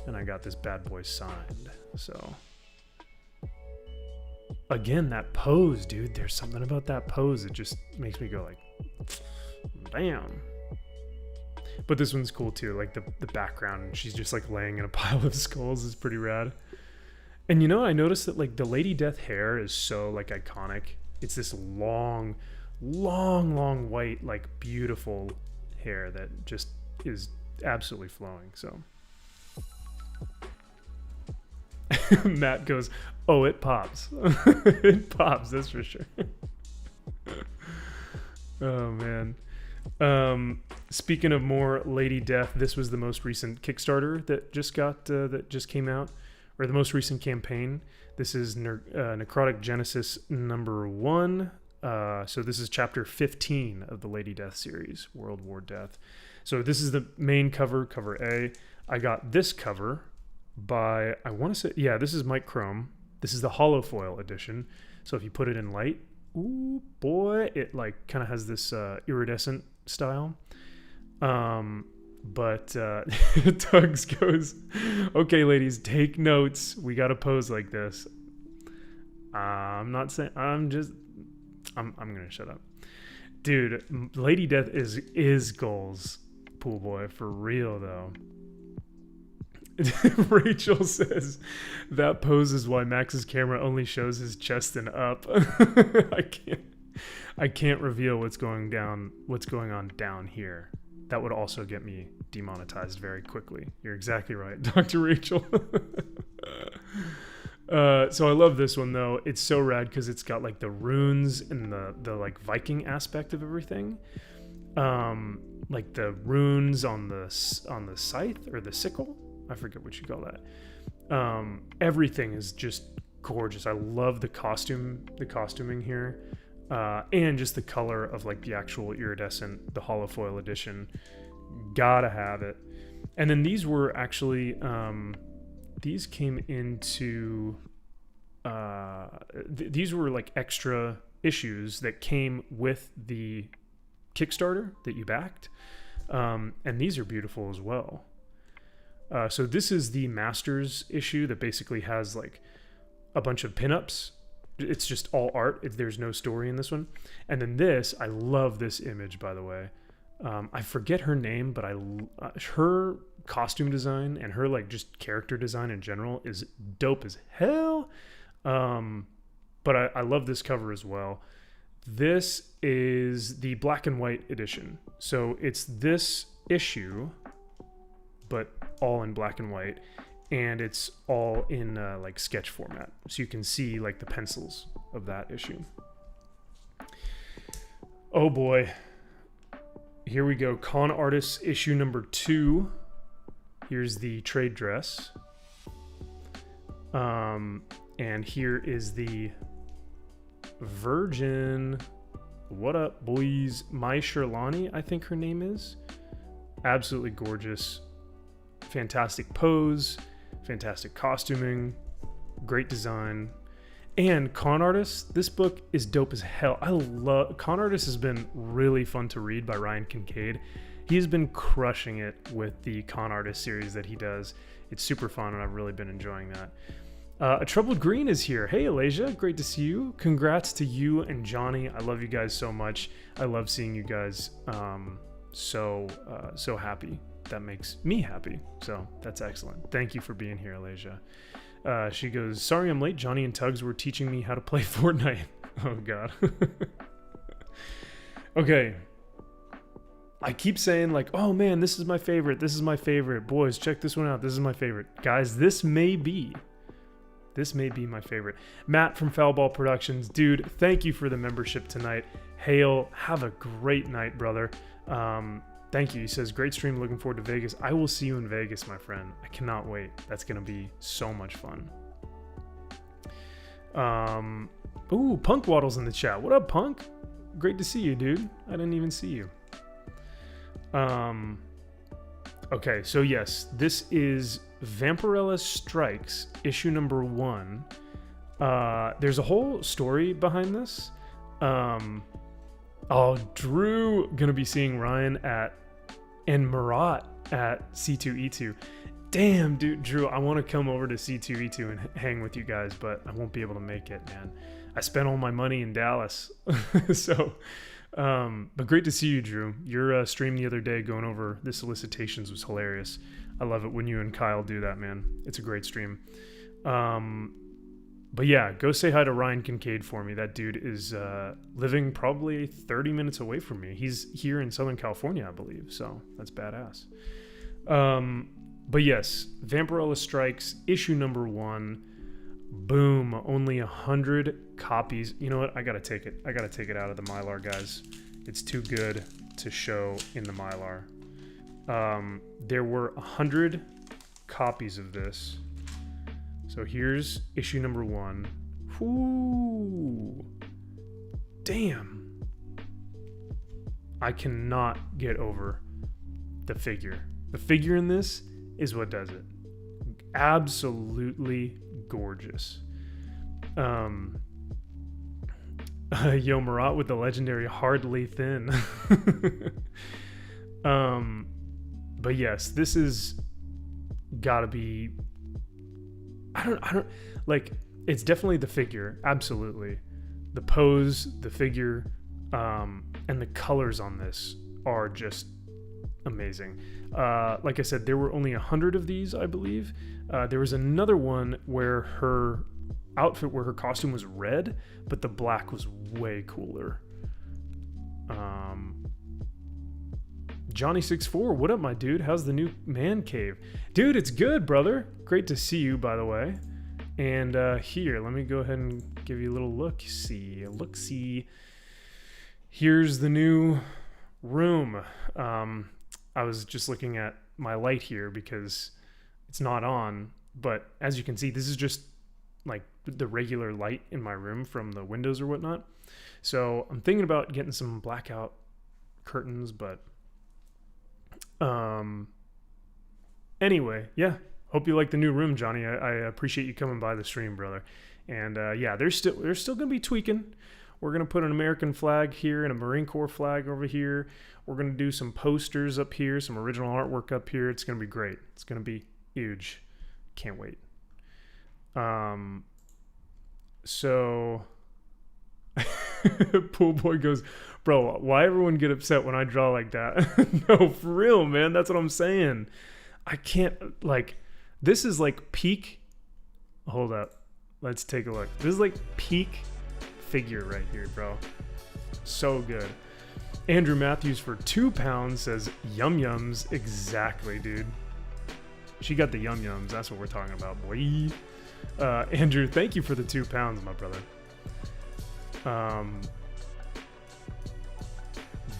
And I got this bad boy signed. So again, that pose, dude, there's something about that pose that just makes me go like, damn. But this one's cool too, like the background, she's just like laying in a pile of skulls is pretty rad. And you know, I noticed that like the Lady Death hair is so like iconic. It's this long white, like beautiful hair that just is absolutely flowing. So Matt goes, oh, it pops. It pops, that's for sure. Oh man. Speaking of more Lady Death, this was the most recent Kickstarter that just came out, or the most recent campaign. This is Necrotic Genesis number 1. So this is chapter 15 of the Lady Death series, World War Death. So this is the main cover, cover A. I got this cover by, I want to say, yeah, this is Mike Chrome. This is the holofoil edition. So if you put it in light, ooh boy, it like kind of has this iridescent style. But Tugs goes, okay, ladies, take notes. We got to pose like this. I'm not saying, I'm going to shut up. Dude, Lady Death is goals, pool boy, for real though. Rachel says that pose is why Max's camera only shows his chest and up. I can't reveal what's going on down here. That would also get me demonetized very quickly. You're exactly right, Dr. Rachel. So I love this one though. It's so rad because it's got like the runes and the like Viking aspect of everything. Like the runes on the scythe or the sickle. I forget what you call that. Everything is just gorgeous. I love the costuming here. And just the color of like the actual iridescent, the holofoil edition. Gotta have it. And then these were actually, these came into, these were like extra issues that came with the Kickstarter that you backed. And these are beautiful as well. So this is the Masters issue that basically has like a bunch of pinups. It's just all art. There's no story in this one. And then this, I love this image, by the way. I forget her name, but her costume design and her like just character design in general is dope as hell. But I love this cover as well. This is the black and white edition. So it's this issue, but all in black and white. And it's all in like sketch format. So you can see like the pencils of that issue. Oh boy. Here we go. Con Artists issue number 2. Here's the trade dress. And here is the Virgin. What up, boys? Mai Sherlani, I think her name is. Absolutely gorgeous. Fantastic pose. Fantastic costuming, great design, and Con Artists. This book is dope as hell. I love Con Artists. Has been really fun to read by Ryan Kincaid. He's been crushing it with the Con Artist series that he does. It's super fun, and I've really been enjoying that. A Troubled Green is here. Hey, Alasia, great to see you. Congrats to you and Johnny. I love you guys so much. I love seeing you guys so happy. That makes me happy. So that's excellent. Thank you for being here, Alasia. She goes, sorry I'm late. Johnny and Tugs were teaching me how to play Fortnite. Oh, God. Okay. I keep saying like, oh, man, this is my favorite. This is my favorite. Boys, check this one out. This is my favorite. Guys, this may be my favorite. Matt from Foulball Productions. Dude, thank you for the membership tonight. Hail. Have a great night, brother. Thank you. He says, great stream. Looking forward to Vegas. I will see you in Vegas, my friend. I cannot wait. That's going to be so much fun. Ooh, Punk Waddle's in the chat. What up, Punk? Great to see you, dude. I didn't even see you. Okay, so yes, this is Vampirella Strikes, issue number 1. There's a whole story behind this. Drew gonna be seeing Ryan and Marat at C2E2. Damn, dude, Drew, I want to come over to C2E2 and hang with you guys, but I won't be able to make it, man. I spent all my money in Dallas. So, but great to see you, Drew. Your stream the other day going over the solicitations was hilarious. I love it when you and Kyle do that, man. It's a great stream. But yeah, go say hi to Ryan Kincaid for me. That dude is living probably 30 minutes away from me. He's here in Southern California, I believe. So that's badass. But yes, Vampirella Strikes, issue number 1. Boom, only 100 copies. You know what? I gotta take it. I gotta take it out of the Mylar, guys. It's too good to show in the Mylar. There were 100 copies of this. So here's issue number 1. Whoo! Damn. I cannot get over the figure. The figure in this is what does it. Absolutely gorgeous. Yo, Marat with the legendary hardly thin. But yes, this is gotta be, I don't like, it's definitely the figure, absolutely. The pose, the figure, and the colors on this are just amazing. Like I said, there were only 100 of these, I believe. There was another one where her outfit, where her costume was red, but the black was way cooler. Johnny64, what up, my dude? How's the new man cave? Dude, it's good, brother. Great to see you, by the way. And here, let me go ahead and give you a little look-see. Here's the new room. I was just looking at my light here because it's not on, but as you can see, this is just like the regular light in my room from the windows or whatnot. So I'm thinking about getting some blackout curtains, but anyway, yeah, hope you like the new room, Johnny. I appreciate you coming by the stream, brother. And yeah, there's still gonna be tweaking. We're gonna put an American flag here and a Marine Corps flag over here. We're gonna do some posters up here, some original artwork up here. It's gonna be great. It's gonna be huge. Can't wait. So Pool Boy goes, bro, why everyone get upset when I draw like that? No, for real, man. That's what I'm saying. I can't, like, this is like peak. Hold up. Let's take a look. This is like peak figure right here, bro. So good. Andrew Matthews for £2 says yum yums. Exactly, dude. She got the yum yums. That's what we're talking about, boy. Andrew, thank you for the £2, my brother.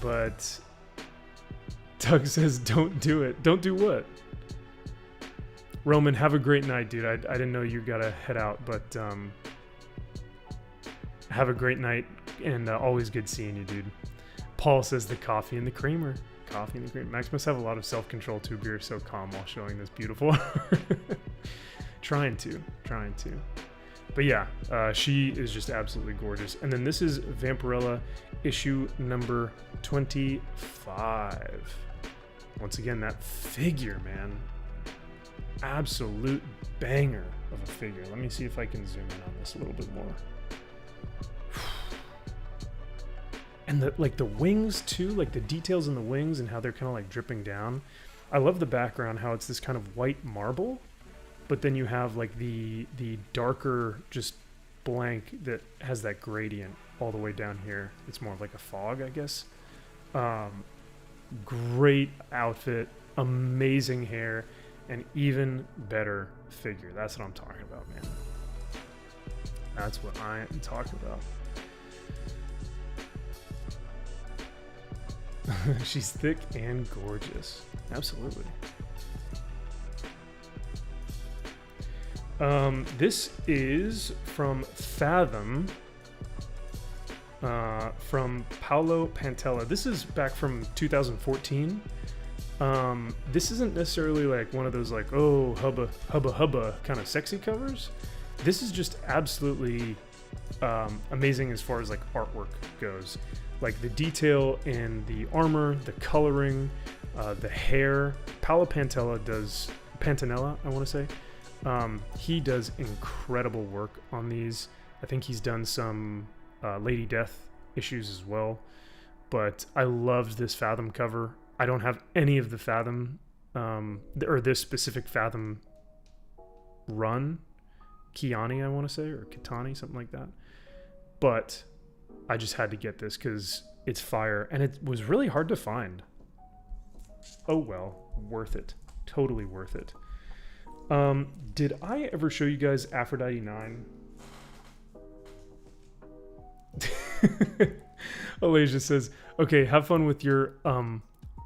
But Doug says, don't do it. Don't do what? Roman, have a great night, dude. I didn't know you gotta head out, but have a great night, and always good seeing you, dude. Paul says the coffee and the creamer. Coffee and the creamer. Max must have a lot of self-control to be so calm while showing this beautiful art. Trying to. But yeah, she is just absolutely gorgeous. And then this is Vampirella issue number 25. Once again, that figure, man. Absolute banger of a figure. Let me see if I can zoom in on this a little bit more. And the wings too, like the details in the wings and how they're kind of like dripping down. I love the background, how it's this kind of white marble, but then you have like the darker just blank that has that gradient all the way down here. It's more of like a fog, I guess. Great outfit, amazing hair, and even better figure. That's what I'm talking about, man. That's what I am talking about. She's thick and gorgeous. Absolutely. This is from Fathom, from Paolo Pantella. This is back from 2014. This isn't necessarily like one of those like, oh, hubba kind of sexy covers. This is just absolutely amazing as far as like artwork goes. Like the detail in the armor, the coloring, the hair. Paolo Pantanella, I want to say. He does incredible work on these. I think he's done some Lady Death issues as well. But I loved this Fathom cover. I don't have any of the Fathom, or this specific Fathom run. Kiani, I want to say, or Kitani, something like that. But I just had to get this because it's fire, and it was really hard to find. Oh well, worth it. Totally worth it. Did I ever show you guys Aphrodite 9? Alasia says, okay, have fun with your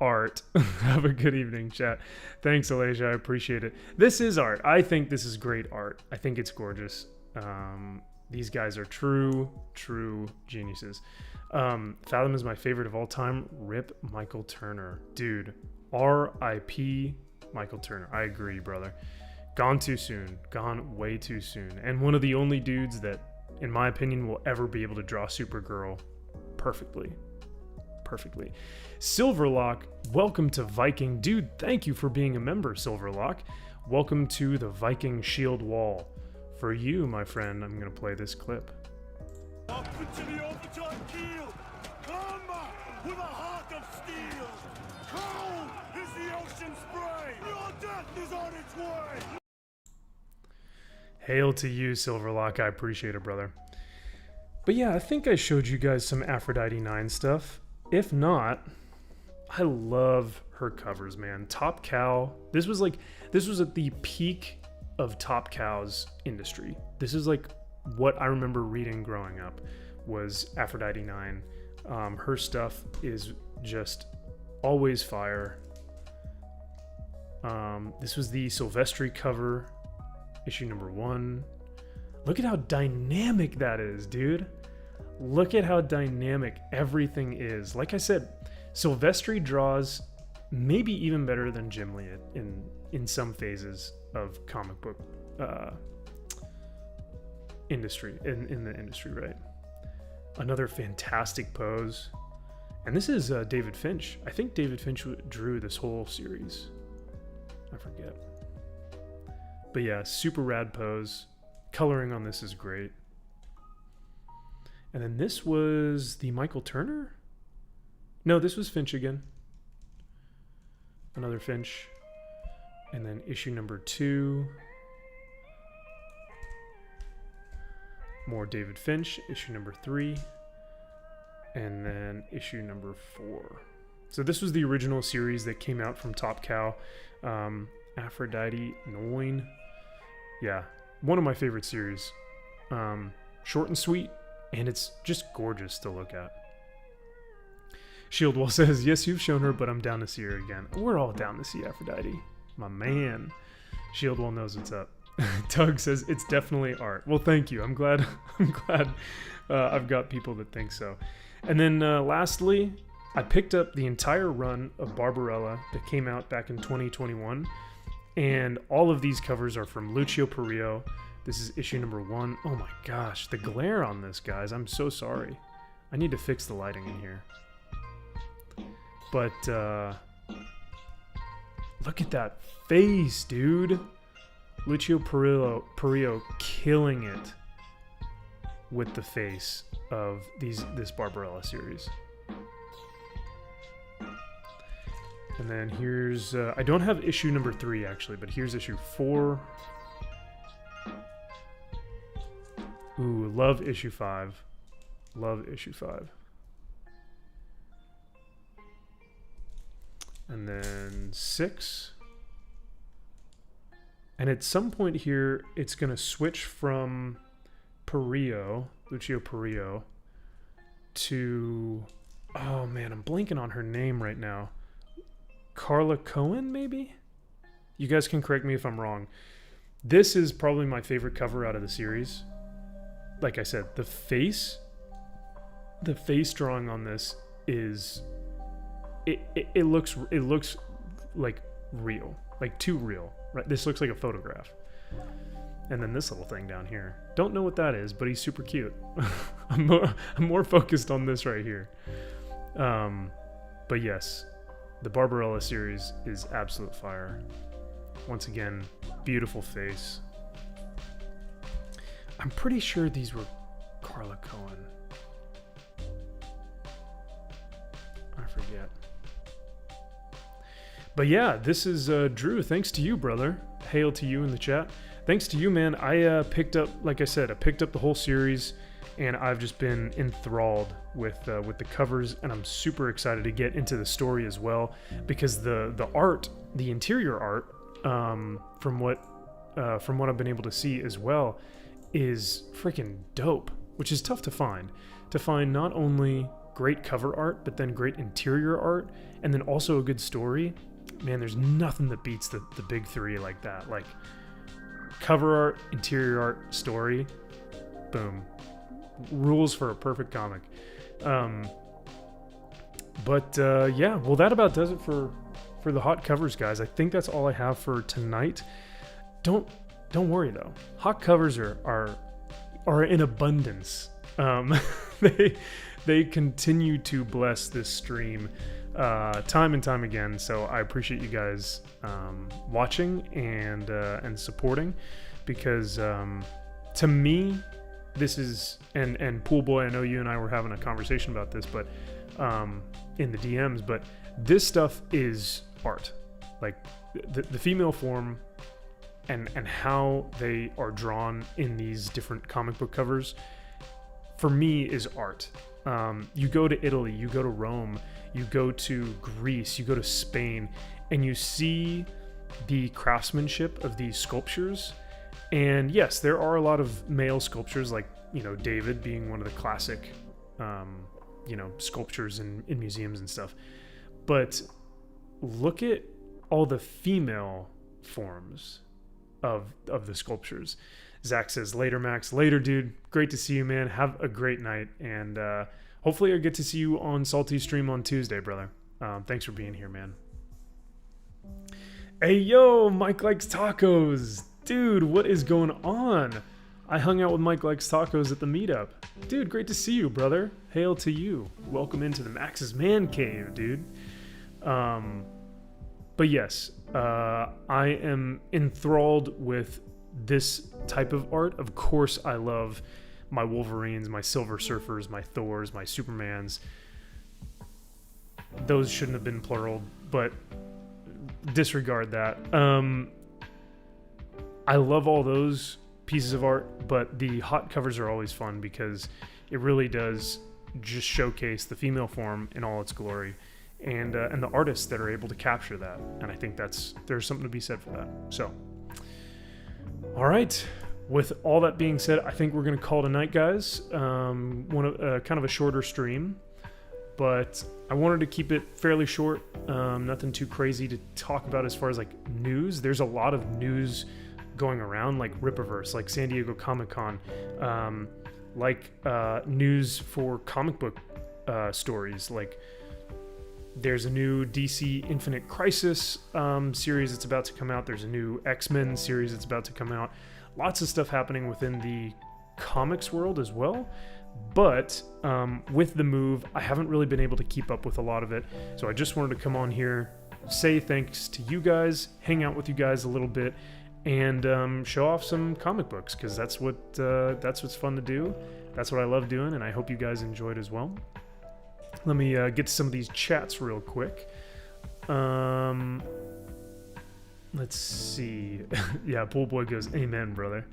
art. Have a good evening, chat. Thanks, Alasia. I appreciate it. This is art. I think this is great art. I think it's gorgeous. These guys are true geniuses. Fathom is my favorite of all time. Rip Michael Turner. Dude, R.I.P. Michael Turner. I agree, brother. Gone too soon. Gone way too soon. And one of the only dudes that in my opinion, will ever be able to draw Supergirl perfectly. Silverlock, welcome to Viking. Dude, thank you for being a member, Silverlock. Welcome to the Viking Shield Wall. For you, my friend, I'm going to play this clip. Up into the overtime keel. Combat with a heart of steel. Cold is the ocean spray. Your death is on its way. Hail to you, Silverlock. I appreciate it, brother. But yeah, I think I showed you guys some Aphrodite 9 stuff. If not, I love her covers, man. Top Cow. This was at the peak of Top Cow's industry. This is like what I remember reading growing up was Aphrodite 9. Her stuff is just always fire. This was the Silvestri cover, issue number 1. Look at how dynamic that is, dude. Look at how dynamic everything is. Like I said, Silvestri draws maybe even better than Jim Lee in some phases of comic book industry, in the industry, right? Another fantastic pose. And this is David Finch. I think David Finch drew this whole series. I forget. But yeah, super rad pose. Coloring on this is great. And then this was the Michael Turner? No, this was Finch again. Another Finch. And then issue number 2. More David Finch, issue number 3. And then issue number 4. So this was the original series that came out from Top Cow. Aphrodite 9. Yeah, one of my favorite series. Short and sweet, and it's just gorgeous to look at. Shieldwall says, yes, you've shown her, but I'm down to see her again. We're all down to see Aphrodite. My man. Shieldwall knows what's up. Tug says, it's definitely art. Well, thank you. I'm glad I've got people that think so. And then lastly, I picked up the entire run of Barbarella that came out back in 2021. And all of these covers are from Lucio Perillo. This is issue number 1. Oh my gosh, the glare on this, guys. I'm so sorry. I need to fix the lighting in here. But look at that face, dude. Lucio Perillo killing it with the face of this Barbarella series. And then here's I don't have issue number 3 actually, but here's issue 4. Ooh, love issue 5. Love issue 5. And then 6. And at some point here, it's going to switch from Lucio Perillo, to... Oh man, I'm blanking on her name right now. Carla Cohen, maybe? You guys can correct me if I'm wrong. This is probably my favorite cover out of the series. Like I said, the face drawing on this is... It looks like real, like too real, right? This looks like a photograph. And then this little thing down here, don't know what that is, but he's super cute. I'm more focused on this right here. But yes, the Barbarella series is absolute fire. Once again, beautiful face. I'm pretty sure these were Carla Cohen. I forget. But yeah, this is Drew. Thanks to you, brother. Hail to you in the chat. Thanks to you, man. I picked up, like I said, I picked up the whole series, and I've just been enthralled with the covers, and I'm super excited to get into the story as well, because the art, the interior art, from what I've been able to see as well, is freaking dope, which is tough to find. To find not only great cover art, but then great interior art, and then also a good story. Man, there's nothing that beats the big three like that. Like cover art, interior art, story, boom. Rules for a perfect comic. Yeah, well, that about does it for the Hawt covers, guys. I think that's all I have for tonight. Don't worry though. Hawt covers are are in abundance. They continue to bless this stream time and time again. So I appreciate you guys watching and supporting, because to me, this is, and Pool Boy, I know you and I were having a conversation about this, but in the DMs, but this stuff is art. Like the female form and how they are drawn in these different comic book covers, for me, is art. You go to Italy, you go to Rome, you go to Greece, you go to Spain, and you see the craftsmanship of these sculptures. And yes, there are a lot of male sculptures, like, you know, David being one of the classic, you know, sculptures in museums and stuff. But look at all the female forms of the sculptures. Zach says, later, Max. Later, dude. Great to see you, man. Have a great night. And hopefully I get to see you on Salty Stream on Tuesday, brother. Thanks for being here, man. Hey, yo, Mike Likes Tacos. Dude, what is going on? I hung out with Mike Likes Tacos at the meetup. Dude, great to see you, brother. Hail to you. Welcome into the Max's Man Cave, dude. But yes, I am enthralled with this type of art. Of course, I love my Wolverines, my Silver Surfers, my Thors, my Supermans. Those shouldn't have been plural, but disregard that. I love all those pieces of art, but the Hawt covers are always fun because it really does just showcase the female form in all its glory, and the artists that are able to capture that. And I think there's something to be said for that. So, all right. With all that being said, I think we're going to call it a night, guys. Kind of a shorter stream, but I wanted to keep it fairly short. Nothing too crazy to talk about as far as like news. There's a lot of news going around, like Rippaverse, like San Diego Comic-Con, news for comic book stories. Like there's a new DC Infinite Crisis series that's about to come out. There's a new X-Men series that's about to come out. Lots of stuff happening within the comics world as well. But with the move, I haven't really been able to keep up with a lot of it. So I just wanted to come on here, say thanks to you guys, hang out with you guys a little bit, and show off some comic books, because that's what's fun to do. That's what I love doing, and I hope you guys enjoyed as well. Let me get to some of these chats real quick. Let's see. Yeah, Pool Boy goes, amen, brother.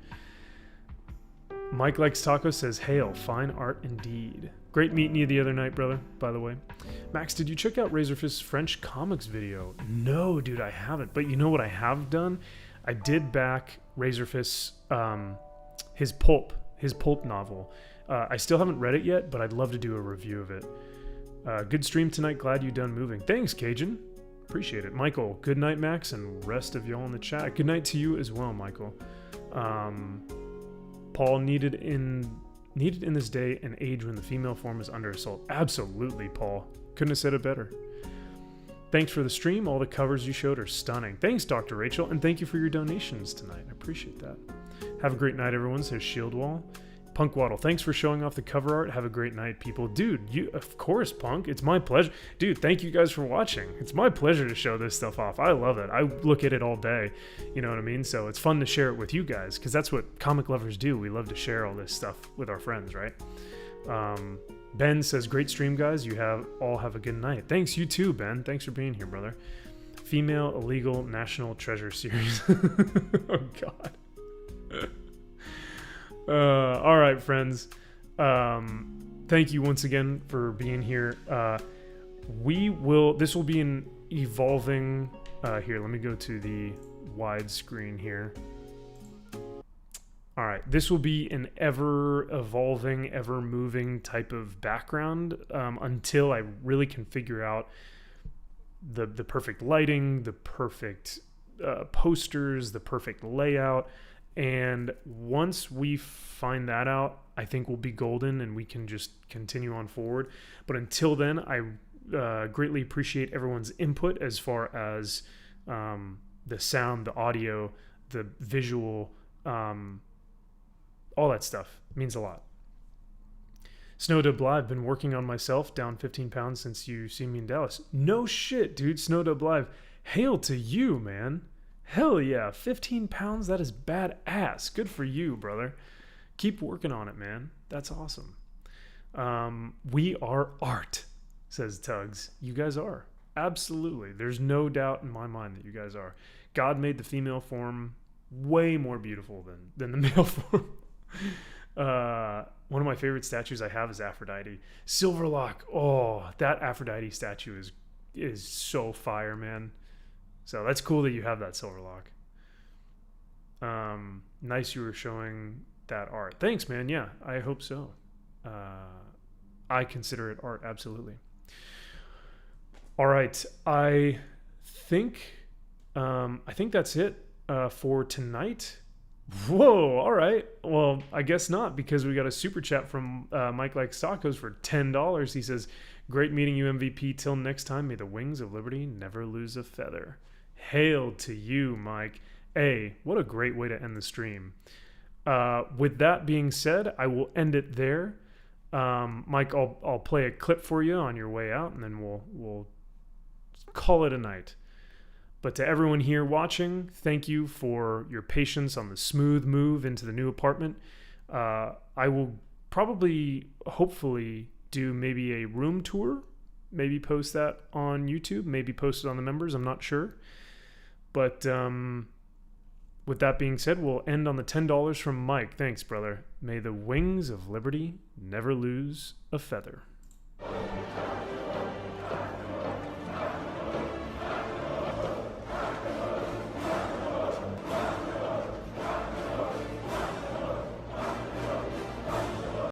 Mike Likes Taco says, hail, fine art indeed. Great meeting you the other night, brother, by the way. Max, did you check out Razorfist's French comics video? No, dude, I haven't. But you know what I have done? I did back Razorfist's, his pulp novel. I still haven't read it yet, but I'd love to do a review of it. Good stream tonight. Glad you done moving. Thanks, Cajun. Appreciate it. Michael, good night, Max, and rest of y'all in the chat. Good night to you as well, Michael. Paul, needed in this day and age when the female form is under assault. Absolutely, Paul. Couldn't have said it better. Thanks for the stream. All the covers you showed are stunning. Thanks, Dr. Rachel, and thank you for your donations tonight. I appreciate that. Have a great night, everyone, says Shieldwall. Punk Waddle, thanks for showing off the cover art. Have a great night, people. Dude, of course, Punk. It's my pleasure. Dude, thank you guys for watching. It's my pleasure to show this stuff off. I love it. I look at it all day. You know what I mean? So it's fun to share it with you guys, because that's what comic lovers do. We love to share all this stuff with our friends, right? Ben says, great stream, guys. You all have a good night. Thanks, you too, Ben. Thanks for being here, brother. Female Illegal National Treasure Series. Oh, God. All right, friends. Thank you once again for being here. This will be an evolving, here, let me go to the widescreen here. All right, this will be an ever evolving, ever moving type of background, until I really can figure out the perfect lighting, the perfect posters, the perfect layout. And once we find that out, I think we'll be golden and we can just continue on forward. But until then, I greatly appreciate everyone's input as far as the sound, the audio, the visual all that stuff means a lot. Snowdub Live, been working on myself, down 15 pounds since you see me in Dallas. No shit, dude. Snowdub Live, hail to you, man. Hell yeah, 15 pounds, that is badass. Good for you, brother. Keep working on it, man. That's awesome. We are art, says Tugs. You guys are. Absolutely. There's no doubt in my mind that you guys are. God made the female form way more beautiful than the male form. One of my favorite statues I have is Aphrodite. Silverlock. Oh, that Aphrodite statue is so fire, man. So that's cool that you have that Silverlock. Nice you were showing that art. Thanks, man. Yeah, I hope so. I consider it art, absolutely. All right, I think that's it for tonight. Whoa, all right. Well, I guess not, because we got a super chat from Mike Likes Tacos for $10. He says, great meeting you, MVP. Till next time, may the wings of liberty never lose a feather. Hail to you, Mike. What a great way to end the stream. With that being said, I will end it there. Mike, I'll play a clip for you on your way out, and then we'll call it a night. But to everyone here watching, thank you for your patience on the smooth move into the new apartment. I will probably, hopefully, do maybe a room tour. Maybe post that on YouTube. Maybe post it on the members. I'm not sure. But with that being said, we'll end on the $10 from Mike. Thanks, brother. May the wings of liberty never lose a feather.